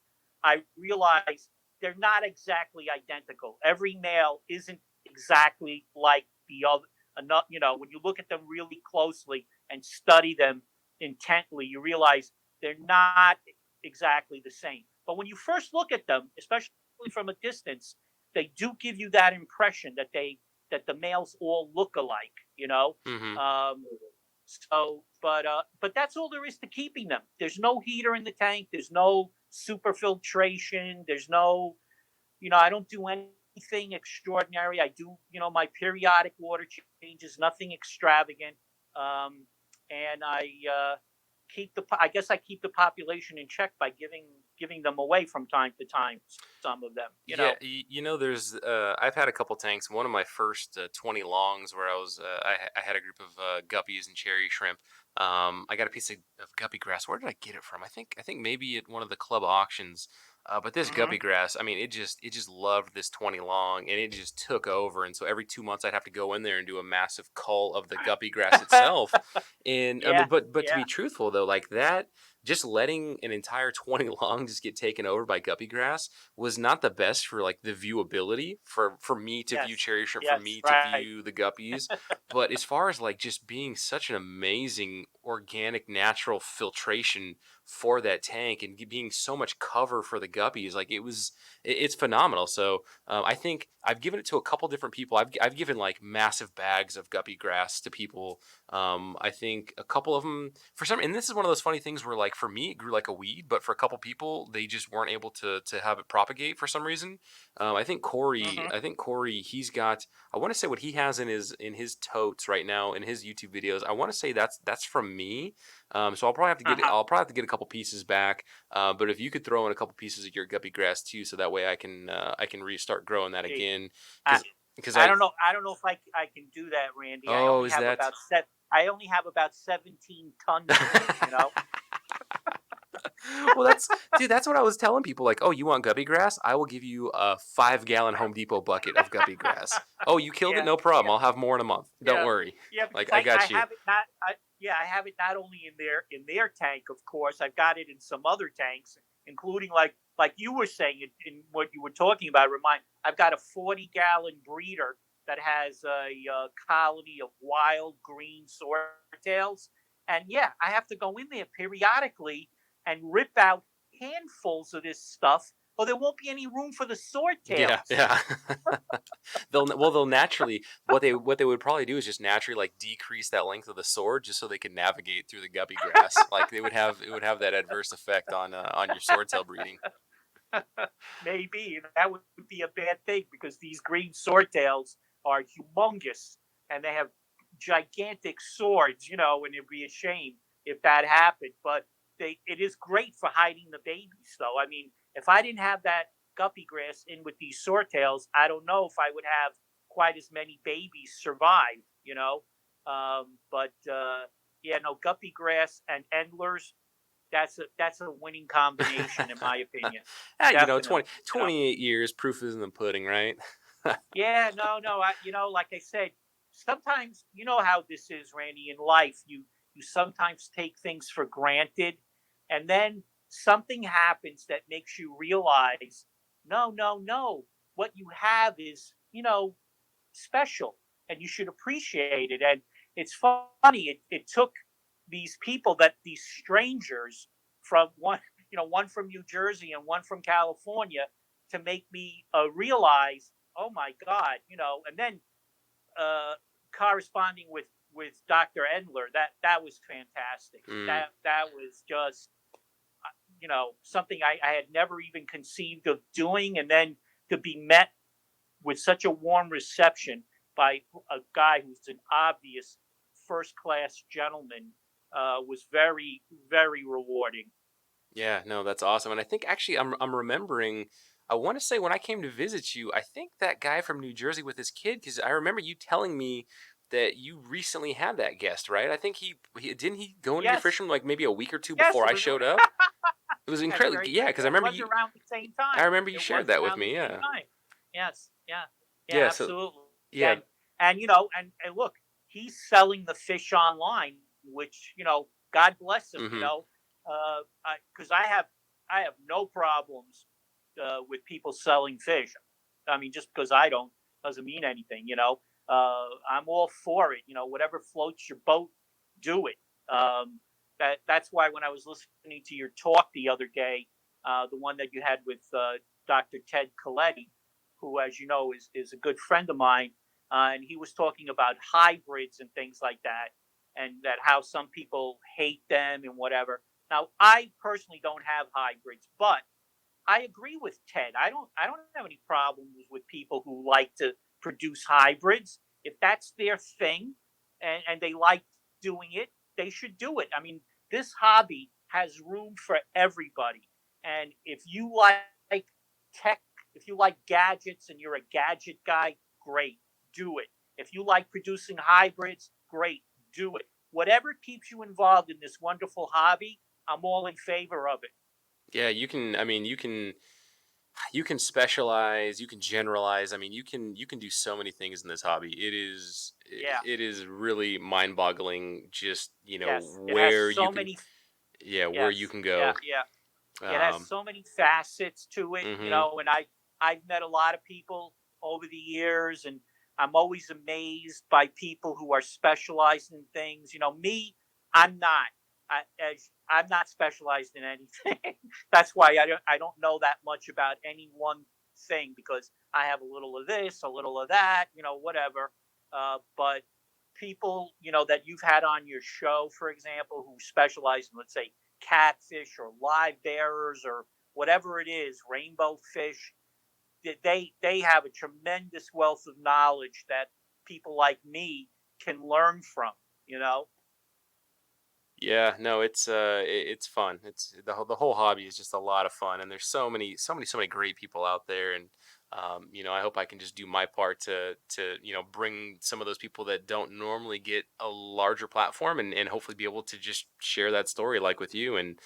S2: I realized they're not exactly identical. Every male isn't exactly like the other. Enough, when you look at them really closely and study them intently, you realize they're not exactly the same. But when you first look at them, especially from a distance, they do give you that impression that the males all look alike.
S1: Hmm.
S2: Um, but that's all there is to keeping them. There's no heater in the tank. There's no super filtration. There's no, I don't do anything extraordinary. I do, my periodic water changes, nothing extravagant. Um, and I guess I keep the population in check by giving them away from time to time. Some of them,
S1: Yeah, there's I've had a couple tanks. One of my first 20 longs where I had a group of guppies and cherry shrimp. I got a piece of guppy grass. Where did I get it from? I think maybe at one of the club auctions. But this
S2: Mm-hmm.
S1: guppy grass, I mean, it just loved this 20 long, and it just took over. And so every 2 months, I'd have to go in there and do a massive cull of the guppy grass itself. And I
S2: Yeah,
S1: mean, but to
S2: yeah,
S1: be truthful though, like that, just letting an entire 20 long just get taken over by guppy grass was not the best for like the viewability for me to view
S2: yes,
S1: cherry shrimp, for
S2: yes,
S1: me to
S2: right.
S1: view the guppies. But as far as like just being such an amazing organic natural filtration for that tank and being so much cover for the guppies, like it's phenomenal. So I think I've given it to a couple different people. I've given like massive bags of guppy grass to people. I think a couple of them, for some, and this is one of those funny things where like for me it grew like a weed, but for a couple people they just weren't able to have it propagate for some reason. I think Corey,
S2: Mm-hmm.
S1: he's got. I want to say what he has in his totes right now in his YouTube videos. I want to say that's from me. So I'll probably have to get it.
S2: Uh-huh.
S1: I'll probably have to get a couple pieces back. But if you could throw in a couple pieces of your guppy grass too, so that way I can restart growing that
S2: Gee,
S1: again.
S2: I,
S1: Because
S2: I
S1: I
S2: don't know. I don't know if I can do that, Randy.
S1: Oh, is that?
S2: I only have about 17 tons of them.
S1: Well, that's what I was telling people. Like, oh, you want guppy grass? I will give you a 5 gallon Home Depot bucket of guppy grass. Oh, you killed it?
S2: Yeah,
S1: No problem.
S2: yeah,
S1: I'll have more in a month. Don't
S2: yeah,
S1: worry.
S2: yeah. Because
S1: Like, I
S2: I
S1: got you.
S2: have it not. I have it not only in their tank, of course. I've got it in some other tanks, including like you were saying in what you were talking about. I've got a 40-gallon breeder that has a colony of wild green swordtails, and yeah, I have to go in there periodically and rip out handfuls of this stuff, or there won't be any room for the
S1: Yeah,
S2: swordtails.
S1: yeah. They'll naturally what they would probably do is just naturally like decrease that length of the sword just so they can navigate through the guppy grass. Like it would have that adverse effect on your swordtail breeding.
S2: Maybe that would be a bad thing because these green swordtails are humongous and they have gigantic swords, and it'd be a shame if that happened. But it is great for hiding the babies, though. I mean, if I didn't have that guppy grass in with these swordtails, I don't know if I would have quite as many babies survive. But yeah, no, guppy grass and endlers, that's a winning combination in my opinion.
S1: Ah, 20,
S2: Definitely.
S1: 28 years, proof is in the pudding, right?
S2: Yeah, no. Like I said, sometimes you know how this is, Randy. In life, you sometimes take things for granted, and then something happens that makes you realize, no, no, no. What you have is, special, and you should appreciate it. And it's funny. It took these people, that these strangers from one, one from New Jersey and one from California, to make me realize, oh my God, and then uh, corresponding with Dr. Endler, that was fantastic.
S1: Mm.
S2: That was just something I had never even conceived of doing, and then to be met with such a warm reception by a guy who's an obvious first class gentleman was very, very rewarding.
S1: Yeah, no, that's awesome. And I think actually I'm remembering. I want to say when I came to visit you, I think that guy from New Jersey with his kid, because I remember you telling me that you recently had that guest, right? I think he didn't he go into your fish
S2: Yes,
S1: room like maybe a week or two
S2: yes,
S1: before
S2: it
S1: I
S2: was.
S1: showed up. It was
S2: That's
S1: incredible.
S2: very
S1: Yeah,
S2: good.
S1: because
S2: It was around the same
S1: I
S2: time.
S1: remember you
S2: It
S1: shared
S2: was
S1: that with
S2: around the
S1: me.
S2: same
S1: Yeah,
S2: time. Yes, yeah, yeah,
S1: yeah. So
S2: absolutely.
S1: yeah.
S2: And and look, he's selling the fish online, which God bless him.
S1: Mm-hmm.
S2: Because I have no problems with people selling fish. I mean, just because I don't doesn't mean anything. I'm all for it. Whatever floats your boat, do it. That's why when I was listening to your talk the other day, the one that you had with Dr. Ted Coletti, who, as you know, is a good friend of mine, and he was talking about hybrids and things like that, and that how some people hate them and whatever. Now, I personally don't have hybrids, but I agree with Ted. I don't have any problems with people who like to produce hybrids. If that's their thing, and they like doing it, they should do it. I mean, this hobby has room for everybody. And if you like tech, if you like gadgets and you're a gadget guy, great, do it. If you like producing hybrids, great, do it. Whatever keeps you involved in this wonderful hobby, I'm all in favor of it.
S1: Yeah, you can. I mean, you can specialize, you can generalize. I mean, you can do so many things in this hobby.
S2: Yeah.
S1: It is really mind-boggling just,
S2: Yes, it has
S1: where you
S2: so
S1: can
S2: many.
S1: where you
S2: Yes,
S1: can
S2: yeah,
S1: go.
S2: yeah. It has
S1: Um
S2: so many facets to it,
S1: mhm.
S2: and I've met a lot of people over the years, and I'm always amazed by people who are specialized in things. Me, I'm not. I'm not specialized in anything. That's why I don't know that much about any one thing, because I have a little of this, a little of that, whatever. But people, that you've had on your show, for example, who specialize in, let's say, catfish or live bearers or whatever it is, rainbow fish, they have a tremendous wealth of knowledge that people like me can learn from. You know?
S1: Yeah, no, it's fun. It's the whole hobby is just a lot of fun, and there's so many great people out there, and I hope I can just do my part to bring some of those people that don't normally get a larger platform, and hopefully be able to just share that story like with you, and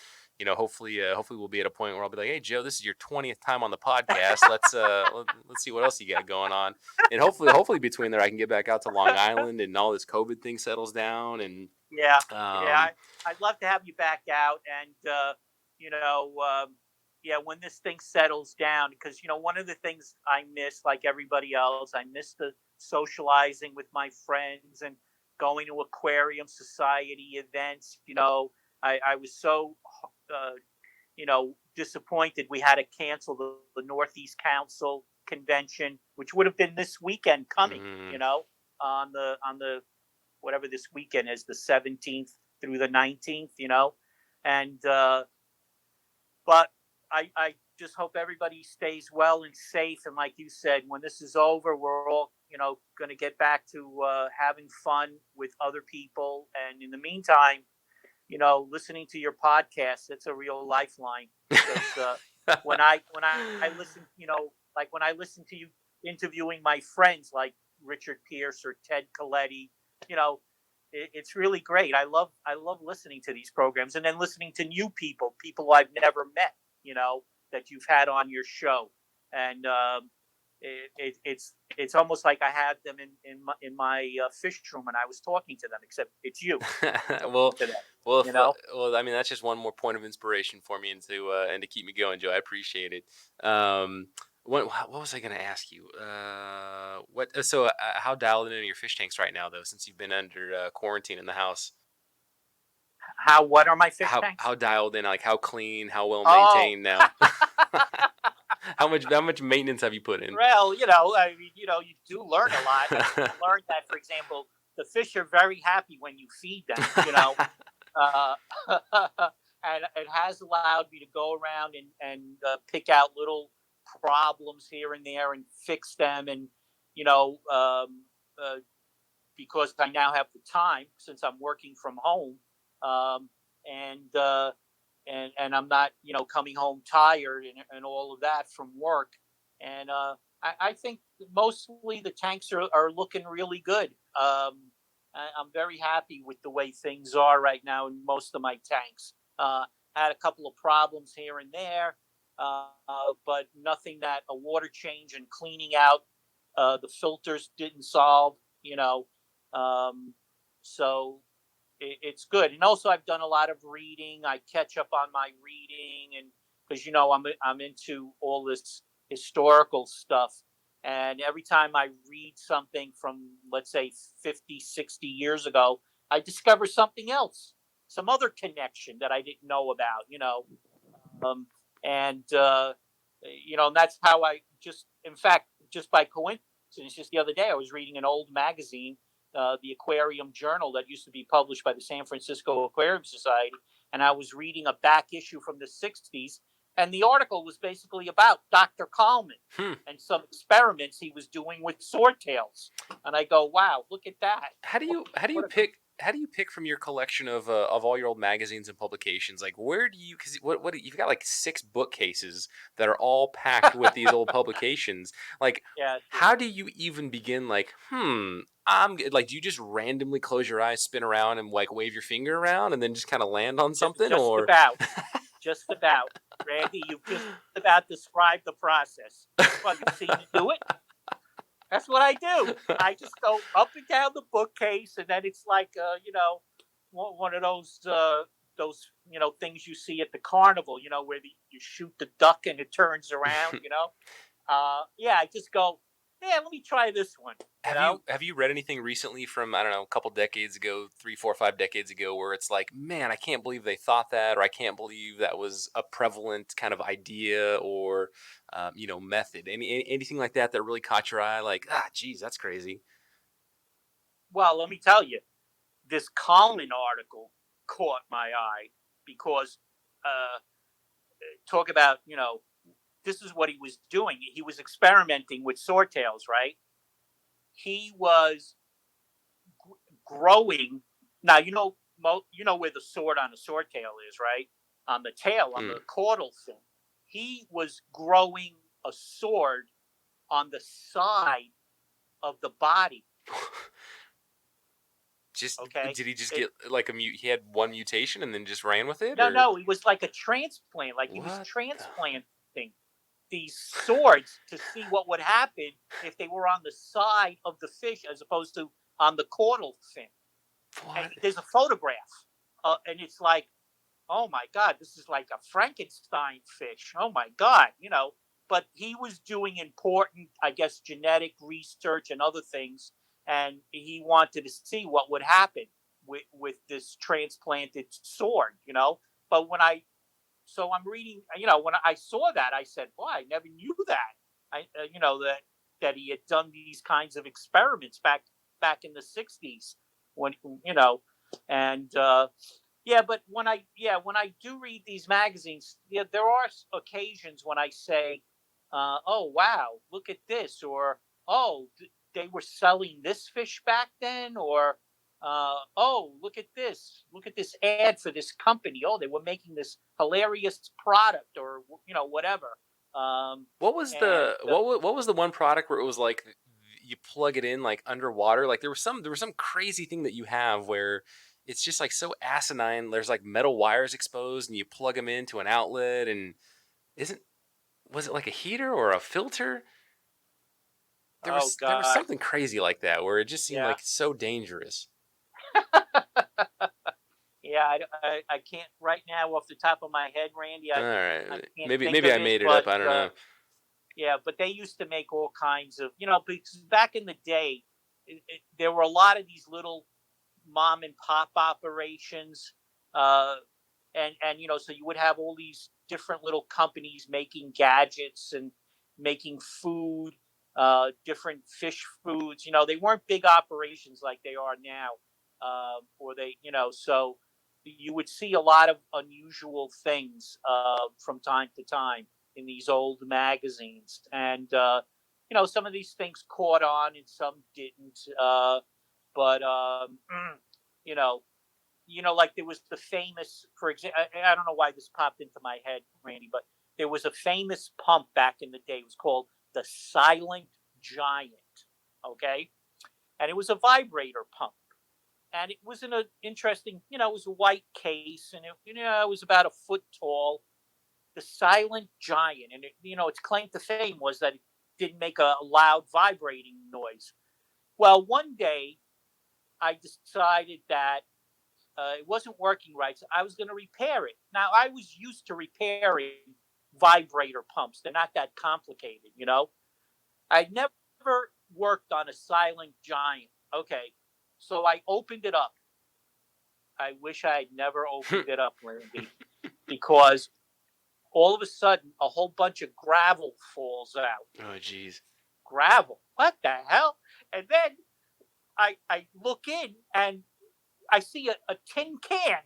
S1: hopefully we'll be at a point where I'll be like, hey Joe, this is your 20th time on the podcast. Let's see what else you got going on, and hopefully between there I can get back out to Long Island and all this COVID thing settles down, and
S2: Yeah, yeah.
S1: um
S2: I'd love to have you back out, and you know, yeah, when this thing settles down, because one of the things I miss, like everybody else, I miss the socializing with my friends and going to aquarium society events. I was so disappointed we had to cancel the Northeast Council convention, which would have been this weekend coming.
S1: mhm.
S2: On the whatever this weekend is, the 17th through the 19th. And but I just hope everybody stays well and safe. And like you said, when this is over, we're all going to get back to having fun with other people. And in the meantime, listening to your podcast, it's a real lifeline, because when I listen, like when I listen to you interviewing my friends like Richard Pierce or Ted Coletti, you know, it's really great. I love listening to these programs, and then listening to new people I've never met, that you've had on your show, and it's almost like I had them in my fish room, and I was talking to them, except it's you
S1: well,
S2: today.
S1: well,
S2: You know,
S1: I mean, that's just one more point of inspiration for me, and to keep me going, Joe. I appreciate it. What was I going to ask you? How dialed in are your fish tanks right now, though, since you've been under quarantine in the house?
S2: What are my fish tanks?
S1: How dialed in, like how clean, how well
S2: Oh,
S1: maintained now? How much maintenance have you put in?
S2: well, I mean, you do learn a lot. I learned that, for example, the fish are very happy when you feed them. Uh, and it has allowed me to go around and pick out little problems here and there and fix them. And you know, uh, because I now have the time since I'm working from home, um, and and I'm not coming home tired and all of that from work. And I think mostly the tanks are looking really good. I'm very happy with the way things are right now in most of my tanks. Had a couple of problems here and there, but nothing that a water change and cleaning out the filters didn't solve. Um, so it's good. And also, I've done a lot of reading. I catch up on my reading, and because I'm into all this historical stuff. And every time I read something from, let's say, 50, 60 years ago, I discover something else, some other connection that I didn't know about. Um, and and that's how in fact, just by coincidence, just the other day, I was reading an old magazine, the Aquarium Journal, that used to be published by the San Francisco Aquarium Society, and I was reading a back issue from the '60s, and the article was basically about Dr. Coleman
S1: Hmm.
S2: and some experiments he was doing with swordtails. And I go, wow, look at that.
S1: How do you pick from your collection of all your old magazines and publications? Like, where do you? Because what you've got like 6 bookcases that are all packed with these old publications. Like,
S2: Yeah,
S1: how do you even begin? Like, like, do you just randomly close your eyes, spin around, and like wave your finger around, and then just kind of land on something?
S2: just
S1: Or
S2: about. Just about. Randy, you've just about described the process. Well, you've seen me do it. That's what I do. I just go up and down the bookcase, and then it's like, one of those things you see at the carnival, where you shoot the duck and it turns around. Yeah, I just go, yeah, let me try this one.
S1: Have you read anything recently from, I don't know, a couple decades ago, 3, 4, 5 decades ago, where it's like, man, I can't believe they thought that, or I can't believe that was a prevalent kind of idea or method. Anything like that that really caught your eye? Like, geez, that's crazy.
S2: Well, let me tell you, this Coleman article caught my eye because uh, talk about this is what he was doing. He was experimenting with swordtails, right? He was growing. Now where the sword on the swordtail is, right? On the tail, on the caudal fin. He was growing a sword on the side of the body. Okay.
S1: Did he just get like he had one mutation and then just ran with it?
S2: No, he was like a transplant. Like he was transplanting these swords to see what would happen if they were on the side of the fish as opposed to on the caudal fin.
S1: What?
S2: And there's a photograph, and it's like, oh my God, this is like a Frankenstein fish. Oh my God, But he was doing important, I guess, genetic research and other things, and he wanted to see what would happen with this transplanted sword. But I'm reading, when I saw that, I said, "Boy, I never knew that." That he had done these kinds of experiments back in the '60s when and yeah. But when I do read these magazines, yeah, there are occasions when I say, "Oh wow, look at this," or "Oh, they were selling this fish back then," or "Oh, look at this ad for this company. Oh, they were making this hilarious product," or whatever.
S1: What was what was the one product where it was like you plug it in like underwater? Like there was some crazy thing that you have where it's just like so asinine. There's like metal wires exposed and you plug them into an outlet and isn't was it like a heater or a filter?
S2: Oh
S1: There was
S2: God,
S1: something crazy like that where it just seemed
S2: yeah.
S1: like so dangerous.
S2: Yeah, I can't right now off the top of my head, Randy.
S1: All
S2: I
S1: right,
S2: can't think
S1: maybe
S2: of
S1: I
S2: it,
S1: made it up.
S2: but
S1: I don't know.
S2: yeah, but they used to make all kinds of because back in the day, there were a lot of these little mom and pop operations Uh, and so you would have all these different little companies making gadgets and making food, different fish foods. They weren't big operations like they are now, or so you would see a lot of unusual things from time to time in these old magazines, and some of these things caught on and some didn't. But you know, like there was the famous, for example, I don't know why this popped into my head, Randy, but there was a famous pump back in the day. It was called the Silent Giant. Okay. And it was a vibrator pump. And it was in an interesting, it was a white case and it was about a foot tall. The Silent Giant. And its claim to fame was that it didn't make a loud vibrating noise. Well, one day I decided that it wasn't working right, so I was going to repair it. Now, I was used to repairing vibrator pumps. They're not that complicated. I never worked on a Silent Giant. Okay, so I opened it up. I wish I had never opened it up, Randy, because all of a sudden, a whole bunch of gravel falls out.
S1: Oh, jeez.
S2: Gravel? What the hell? And then I look in and I see a tin can.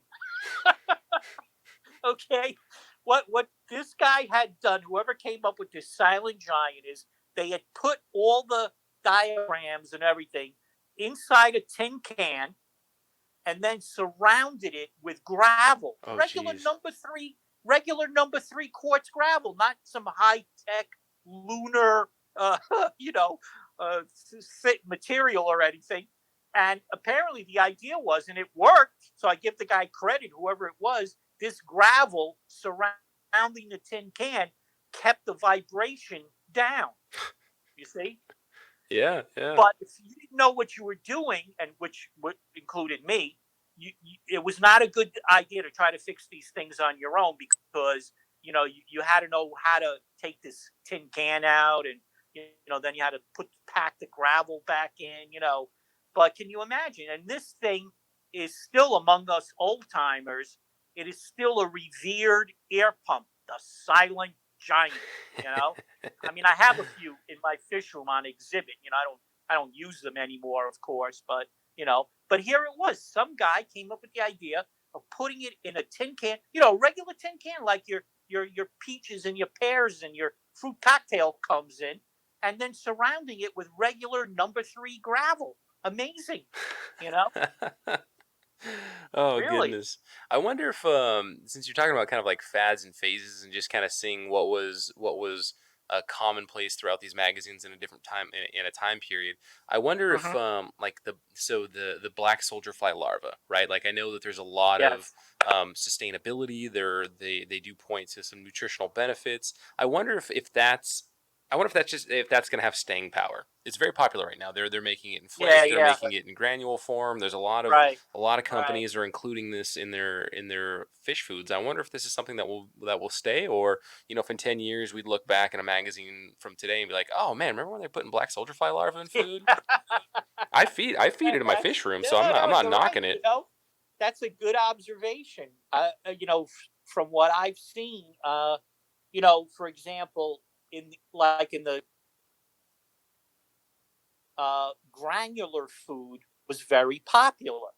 S2: Okay, what this guy had done, whoever came up with this Silent Giant, is they had put all the diagrams and everything inside a tin can and then surrounded it with gravel,
S1: Oh,
S2: regular
S1: jeez.
S2: number 3 quartz gravel, not some high tech lunar, uh, you know, fit material or anything. And apparently the idea was, and it worked. So I give the guy credit, whoever it was. This gravel surrounding the tin can kept the vibration down. You see?
S1: Yeah, yeah.
S2: But if you didn't know what you were doing, and which included me, it was not a good idea to try to fix these things on your own, because you had to know how to take this tin can out, and then you had to pack the gravel back in. But can you imagine? And this thing is still among us old timers. It is still a revered air pump, the Silent Giant. I mean, I have a few in my fish room on exhibit. I don't use them anymore, of course, but here it was. Some guy came up with the idea of putting it in a tin can, regular tin can, like your peaches and your pears and your fruit cocktail comes in, and then surrounding it with regular number 3 gravel. Amazing, you know,
S1: Oh
S2: really.
S1: goodness. I wonder if since you're talking about kind of like fads and phases and just kind of seeing what was commonplace throughout these magazines in a different time in a time period. I wonder if
S2: Mm-hmm.
S1: like the black soldier fly larva, right? Like I know that there's a lot of
S2: Yes.
S1: sustainability there. They do point to some nutritional benefits. I wonder if that's going to have staying power. It's very popular right now. They're making it in
S2: Yeah.
S1: flake. They're
S2: Yeah.
S1: making it in granule form. There's
S2: Right.
S1: a lot of
S2: Right.
S1: companies are including this in their fish foods. I wonder if this is something that will stay, or if in 10 years we'd look back in a magazine from today and be like, oh man, remember when they're putting black soldier fly larvae in food? I feed it in my fish room, so I'm
S2: No,
S1: not I'm
S2: no,
S1: not
S2: you're right.
S1: knocking it.
S2: That's a good observation. From what I've seen, for example, in the granular food was very popular.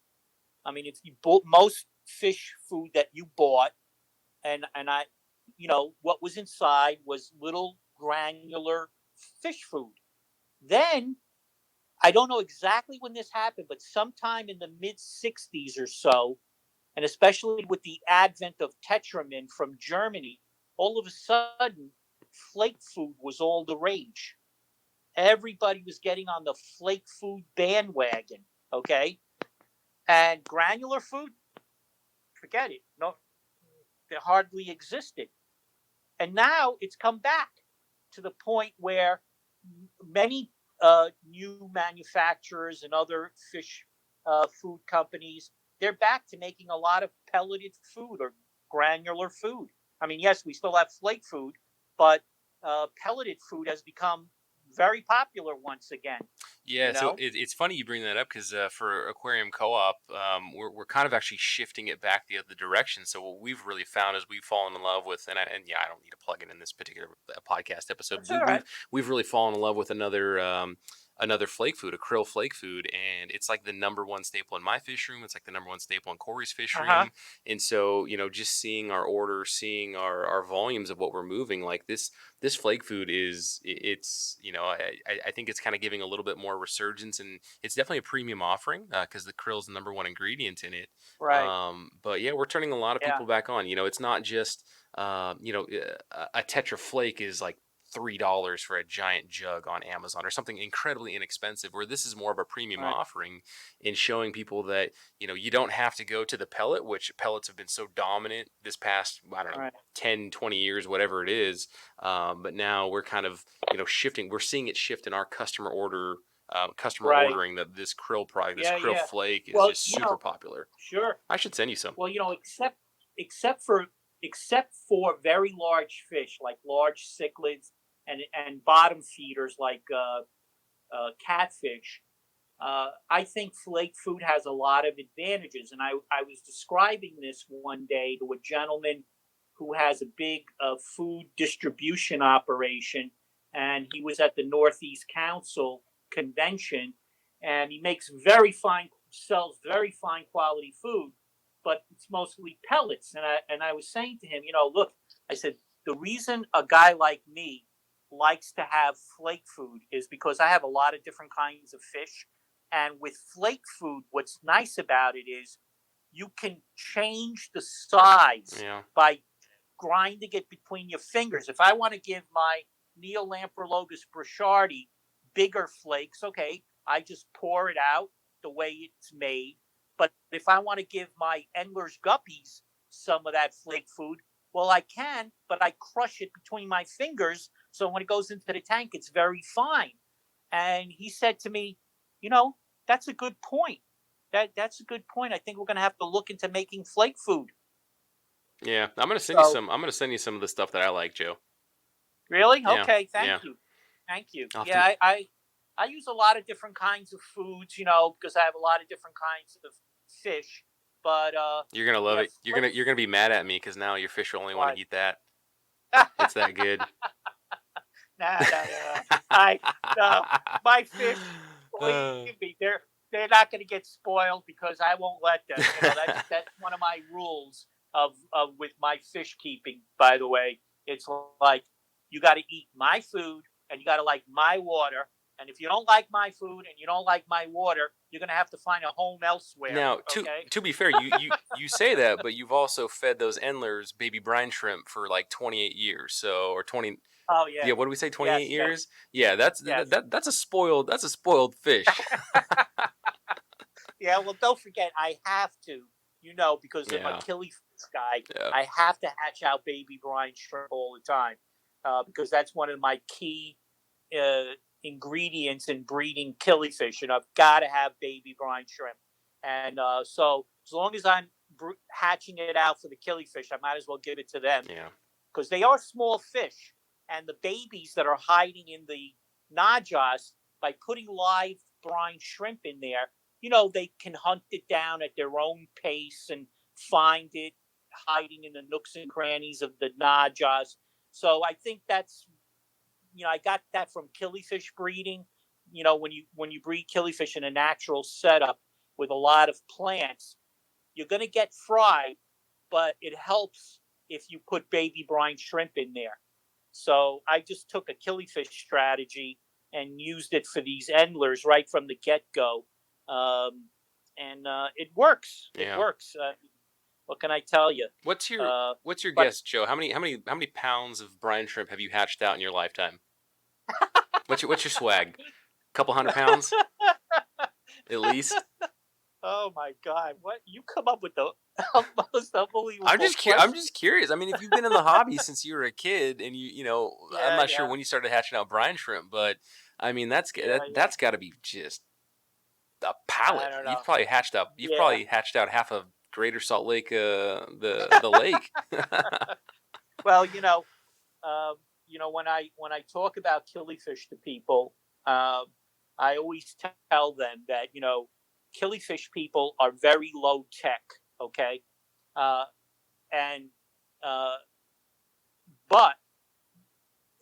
S2: I mean, if you bought most fish food that you bought, and what was inside was little granular fish food. Then I don't know exactly when this happened, but sometime in the mid '60s or so, and especially with the advent of Tetramin from Germany, all of a sudden, flake food was all the rage. Everybody was getting on the flake food bandwagon. Okay, and granular food, forget it. No, it hardly existed. And now it's come back to the point where many new manufacturers and other fish food companies, they're back to making a lot of pelleted food or granular food. I mean, yes, we still have flake food, but pelleted food has become very popular once again.
S1: Yeah,
S2: You
S1: so
S2: know.
S1: it's funny you bring that up because for Aquarium Co-op, we're kind of actually shifting it back the other direction. So what we've really found is we've fallen in love with, and yeah, I don't need to plug it in this particular podcast episode.
S2: That's all right.
S1: We've really fallen in love with another flake food, a krill flake food, and it's like the number one staple in my fish room. It's like the number one staple in Corey's fish
S2: Uh huh.
S1: room. And so just seeing our orders, seeing our volumes of what we're moving, like this flake food it's I think it's kind of giving a little bit more resurgence, and it's definitely a premium offering because the krill's the number one ingredient in it.
S2: Right.
S1: But yeah, we're turning a lot of
S2: Yeah.
S1: people back on. It's not just a Tetra flake is like $3 for a giant jug on Amazon or something incredibly inexpensive, where this is more of a premium
S2: Right.
S1: offering in showing people that you don't have to go to the pellet, which pellets have been so dominant this past, I don't know,
S2: Right.
S1: 10 20 years, whatever it is. But now we're kind of shifting. We're seeing it shift in our customer
S2: Right.
S1: ordering, that this krill product, this
S2: Yeah.
S1: krill
S2: Yeah.
S1: flake, is
S2: Well,
S1: just super popular.
S2: sure.
S1: I should send you some.
S2: Well, except for very large fish like large cichlids and bottom feeders like catfish, I think flake food has a lot of advantages. And I was describing this one day to a gentleman who has a big food distribution operation, and he was at the Northeast Council convention, and he sells very fine quality food, but it's mostly pellets. And I was saying to him, look, I said, the reason a guy like me likes to have flake food is because I have a lot of different kinds of fish. And with flake food, what's nice about it is you can change the size
S1: Yeah.
S2: by grinding it between your fingers. If I want to give my Neolamprologus brochardi bigger flakes, okay, I just pour it out the way it's made. But if I want to give my Endler's guppies some of that flake food, well, I can, but I crush it between my fingers. So when it goes into the tank, it's very fine. And he said to me, that's a good point. That's a good point. I think we're going to have to look into making flake food.
S1: Yeah, I'm gonna send you
S2: So
S1: some. I'm gonna send you some of the stuff that I like, Joe.
S2: really,
S1: Yeah,
S2: okay, thank
S1: yeah.
S2: you, thank you.
S1: I'll have
S2: Yeah,
S1: to.
S2: I use a lot of different kinds of foods, because I have a lot of different kinds of fish. But
S1: You're gonna love
S2: yeah,
S1: it. You're gonna be mad at me because now your fish only want
S2: what?
S1: to eat that. It's that good.
S2: Nah, nah, nah. I no, my fish. Believe me, they're not going to get spoiled because I won't let them. That's one of my rules of with my fish keeping. By the way, it's like you got to eat my food and you got to like my water. And if you don't like my food and you don't like my water, you're going to have to find a home elsewhere.
S1: Now,
S2: Okay?
S1: to be fair, you say that, but you've also fed those Endlers baby brine shrimp for like 28 years, so or 20.
S2: Oh
S1: Yeah,
S2: yeah.
S1: what do we say?
S2: Yes.
S1: 28
S2: Yes.
S1: years? Yeah,
S2: Yes.
S1: that's a spoiled fish.
S2: Yeah. Well, don't forget, I have to. Because I'm a
S1: Yeah,
S2: killifish guy,
S1: yeah,
S2: I have to hatch out baby brine shrimp all the time because that's one of my key uh, ingredients in breeding killifish, and I've got to have baby brine shrimp. And so, as long as I'm hatching it out for the killifish, I might as well give it to them
S1: yeah,
S2: because they are small fish, and the babies that are hiding in the najas, by putting live brine shrimp in there, they can hunt it down at their own pace and find it hiding in the nooks and crannies of the najas. So I think that's I got that from killifish breeding. When you breed killifish in a natural setup with a lot of plants, you're going to get fried, but it helps if you put baby brine shrimp in there. So I just took a killifish strategy and used it for these endlers right from the get go, and it works. It
S1: yeah.
S2: works. What can I tell you?
S1: What's your what's your
S2: But
S1: guess, Joe? How many pounds of brine shrimp have you hatched out in your lifetime? What's your swag? Couple 100 pounds at least.
S2: Oh my God! What you come up with the most unbelievable
S1: I'm
S2: question?
S1: just curious. I mean, if you've been in the hobby since you were a kid, and I'm
S2: Yeah,
S1: not sure
S2: yeah,
S1: when you started hatching out brine shrimp, but I mean,
S2: yeah, yeah.
S1: that's got to be just a
S2: I
S1: pallet.
S2: don't
S1: You've
S2: know.
S1: probably hatched out. You've
S2: Yeah.
S1: probably hatched out half of Greater Salt Lake, the lake.
S2: Well, when I talk about killifish to people, I always tell them that killifish people are very low tech. Okay, uh, and uh, but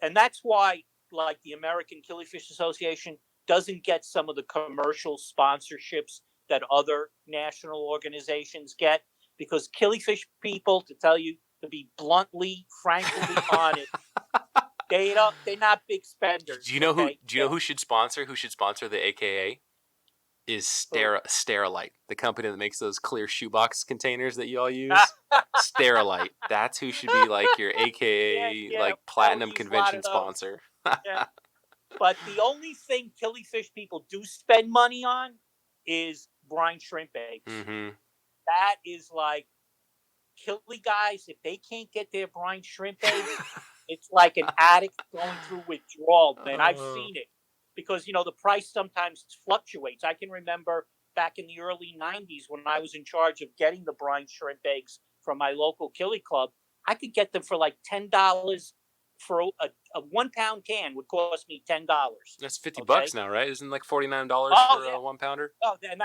S2: and that's why, like, the American Killifish Association doesn't get some of the commercial sponsorships that other national organizations get, because killifish people, to be bluntly, frankly honest, they're not big
S1: Do
S2: spenders.
S1: you know who?
S2: Okay,
S1: Do you know who should sponsor? Who should sponsor the AKA? Is
S2: who?
S1: Sterilite, the company that makes those clear shoebox containers that you all use. Sterilite. That's who should be like your
S2: Yeah,
S1: AKA
S2: yeah,
S1: like
S2: they'll
S1: platinum
S2: use a lot
S1: convention
S2: of those.
S1: sponsor.
S2: Yeah, but the only thing killifish people do spend money on is brine shrimp eggs.
S1: Mm-hmm.
S2: That is like, killie guys, if they can't get their brine shrimp eggs, it's like an addict going through withdrawal, man. I've
S1: Oh.
S2: seen it because the price sometimes fluctuates. I can remember back in the early '90s when I was in charge of getting the brine shrimp eggs from my local killie club. I could get them for like $10 for a 1 pound can would cost me $10.
S1: That's $50
S2: Okay.
S1: now, right? Isn't it like $49
S2: Oh
S1: for
S2: yeah.
S1: a 1 pounder?
S2: Oh, and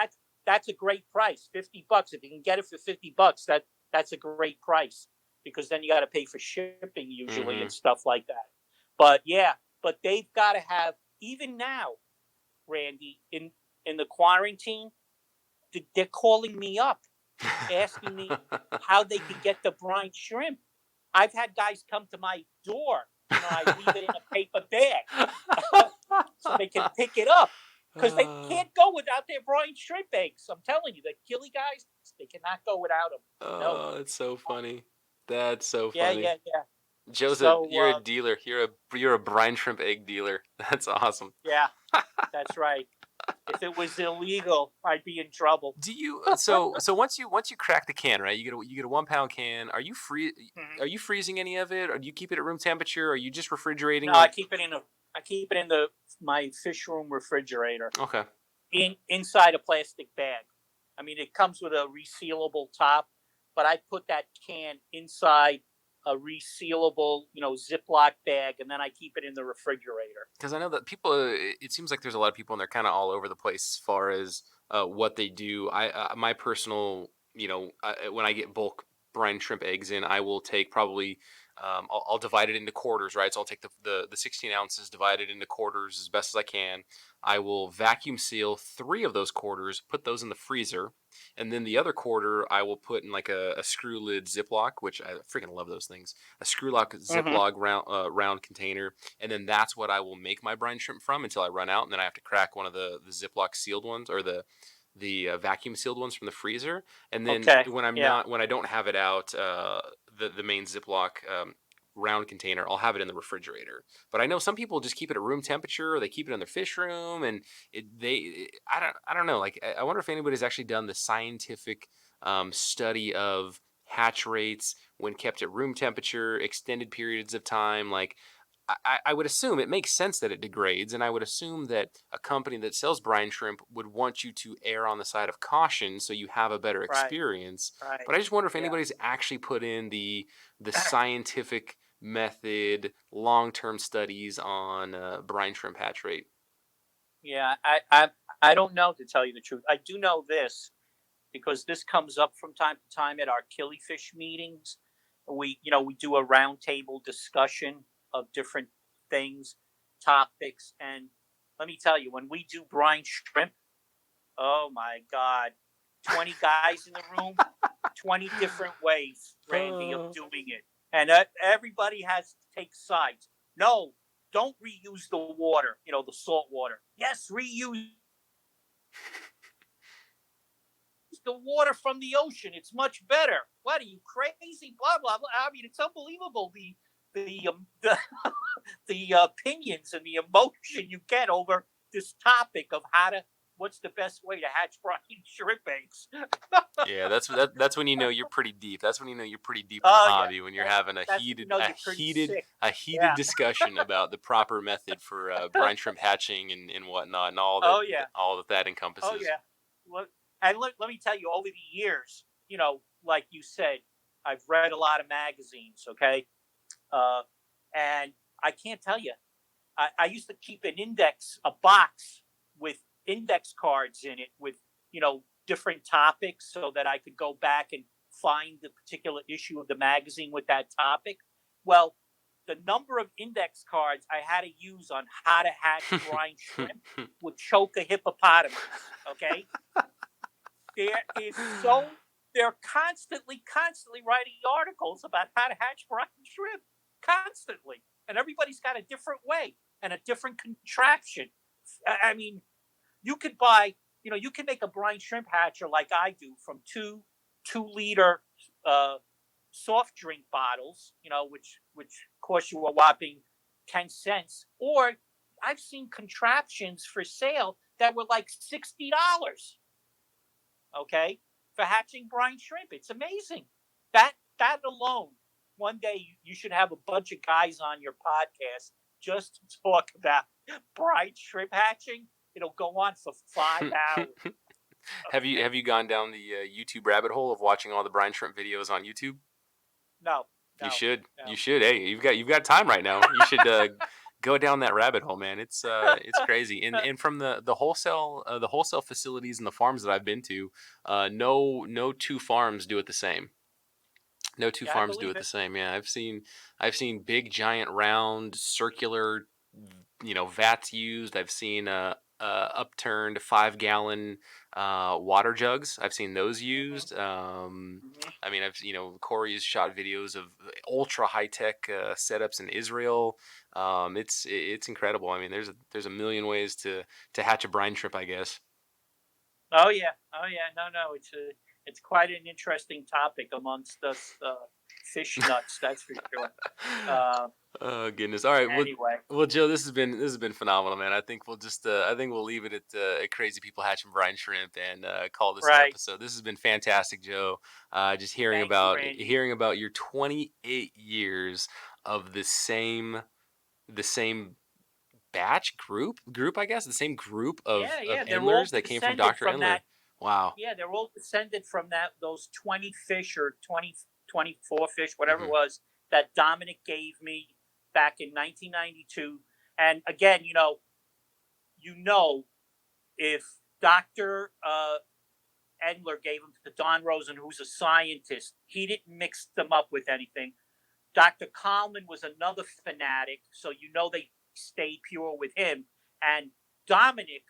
S2: that's a great price. $50. If you can get it for $50, that's a great price, because then you got to pay for shipping usually
S1: Mm-hmm.
S2: and stuff like that. But yeah, but they've got to have, even now, Randy, in the quarantine, they're calling me up asking me how they can get the brine shrimp. I've had guys come to my door. I leave it in a paper bag so they can pick it up, because they can't go without their brine shrimp eggs. I'm telling you, the killie guys, they cannot go without them. No.
S1: Oh, that's so funny. That's so
S2: Yeah,
S1: funny.
S2: yeah, yeah.
S1: Joseph,
S2: So,
S1: you're a dealer. You're a brine shrimp egg dealer. That's awesome.
S2: yeah, that's right. If it was illegal, I'd be in trouble.
S1: Do you so once you crack the can, right? You get a 1 pound can.
S2: Mhm.
S1: Are you freezing any of it, or do you keep it at room temperature? Or are you just refrigerating
S2: No, I
S1: like?
S2: keep it in a. I keep it in my fish room refrigerator,
S1: Okay.
S2: inside a plastic bag. I mean, it comes with a resealable top, but I put that can inside a resealable, Ziploc bag, and then I keep it in the refrigerator.
S1: Because I know that people. It seems like there's a lot of people, and they're kind of all over the place as far as what they do. My personal, when I get bulk brine shrimp eggs in, I will take probably. I'll divide it into quarters, right? So I'll take the 16 ounces, divide it into quarters as best as I can. I will vacuum seal 3 of those quarters, put those in the freezer, and then the other quarter I will put in like a screw lid Ziploc, which I freaking love those things. A screw lock
S2: Mm-hmm.
S1: Ziploc round container, and then that's what I will make my brine shrimp from until I run out, and then I have to crack one of the Ziploc sealed ones, or the vacuum sealed ones from the freezer, and then
S2: Okay. Yeah.
S1: when I don't have it out, the main Ziploc round container, I'll have it in the refrigerator. But I know some people just keep it at room temperature, or they keep it in their fish room, and I don't know. Like, I wonder if anybody's actually done the scientific study of hatch rates when kept at room temperature, extended periods of time. Like, I would assume it makes sense that it degrades, and I would assume that a company that sells brine shrimp would want you to err on the side of caution so you have a better
S2: Right.
S1: experience.
S2: Right.
S1: But I just wonder if
S2: Yeah.
S1: anybody's actually put in the scientific method, long-term studies on brine shrimp hatch rate.
S2: Yeah. I don't know, to tell you the truth. I do know this, because this comes up from time to time at our killifish meetings. We do a roundtable discussion of different things, topics, and let me tell you, when we do brine shrimp, oh my God, 20 guys in the room, 20 different ways, Randy, of
S1: Uh,
S2: doing it, and everybody has to take sides. No, don't reuse the water, the salt water. Yes, reuse the water from the ocean. It's much better. What are you, crazy? Blah blah blah. I mean, it's unbelievable the the opinions and the emotion you get over this topic of what's the best way to hatch brine shrimp eggs.
S1: yeah, that's when you know you're pretty deep. That's when you know you're pretty deep in the
S2: Oh yeah,
S1: hobby, when you're having
S2: that's when you know you're pretty sick.
S1: a heated
S2: Yeah.
S1: discussion about the proper method for brine shrimp hatching and whatnot, and
S2: Oh yeah.
S1: all that
S2: Oh
S1: encompasses.
S2: yeah. Let me tell you, over the years, like you said, I've read a lot of magazines. Okay, and I can't tell you. I used to keep a box with index cards in it with, different topics so that I could go back and find the particular issue of the magazine with that topic. Well, the number of index cards I had to use on how to hatch brine shrimp would choke a hippopotamus. Okay. There is they're constantly writing articles about how to hatch brine shrimp. Constantly. And everybody's got a different way and a different contraption. I mean, you could you can make a brine shrimp hatcher like I do from two-liter soft drink bottles, which cost you a whopping 10 cents. Or I've seen contraptions for sale that were like $60. Okay, for hatching brine shrimp. It's amazing. That alone, one day you should have a bunch of guys on your podcast just to talk about brine shrimp hatching. It'll go on for 5 hours.
S1: Have you gone down the YouTube rabbit hole of watching all the brine shrimp videos on YouTube?
S2: No.
S1: You should. No. You should. Hey, you've got time right now. You should go down that rabbit hole, man. It's crazy. And from the wholesale facilities and the farms that I've been to, no two farms do it the same. No two farms do it the same. Yeah, I've seen big, giant, round, circular, vats used. I've seen upturned 5-gallon water jugs. I've seen those used. I mean, Corey's shot videos of ultra high tech setups in Israel. It's incredible. I mean, there's a million ways to hatch a brine shrimp, I guess.
S2: Oh yeah. No. It's quite an interesting topic amongst us fish nuts. That's for sure.
S1: Oh goodness! All right.
S2: Anyway.
S1: Well, Joe, this has been phenomenal, man. I think we'll leave it at crazy people hatching brine shrimp and call this an episode. This has been fantastic, Joe. Just hearing about your 28 years of the same batch group, I guess, the same group of Endlers that came from Dr. Endler. Wow.
S2: Yeah, they're all descended from those 20 fish or 24 fish, whatever it was, that Dominic gave me back in 1992. And again, if Dr. Endler gave them to Don Rosen, who's a scientist, he didn't mix them up with anything. Dr. Kalman was another fanatic, so they stayed pure with him. And Dominic,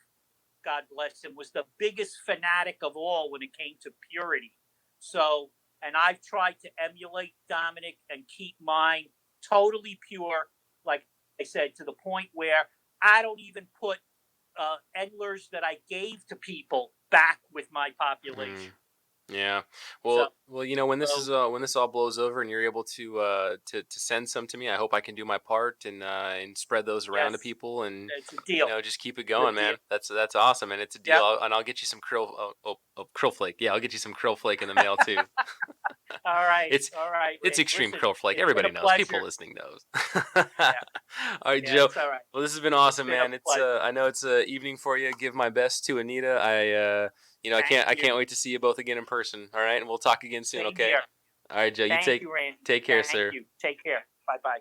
S2: God bless him, was the biggest fanatic of all when it came to purity. So, and I've tried to emulate Dominic and keep mine totally pure, like I said, to the point where I don't even put Endlers that I gave to people back with my population.
S1: Yeah. Well, when this all blows over and you're able to send some to me, I hope I can do my part and spread those around to people and
S2: it's a deal.
S1: Just keep it going, man. That's awesome, and it's a deal. And I'll get you some krill krill flake. Yeah, I'll get you some krill flake in the mail too.
S2: All right.
S1: It's extreme krill flake. Everybody knows. Pleasure. People listening knows. All right, Joe.
S2: All right.
S1: Well, this has been awesome, man. It's I know it's evening for you. Give my best to Anita. I can't wait to see you both again in person. All right, and we'll talk again soon. Okay. All right, Joe. Take care, sir.
S2: Thank you. Take care. Bye-bye.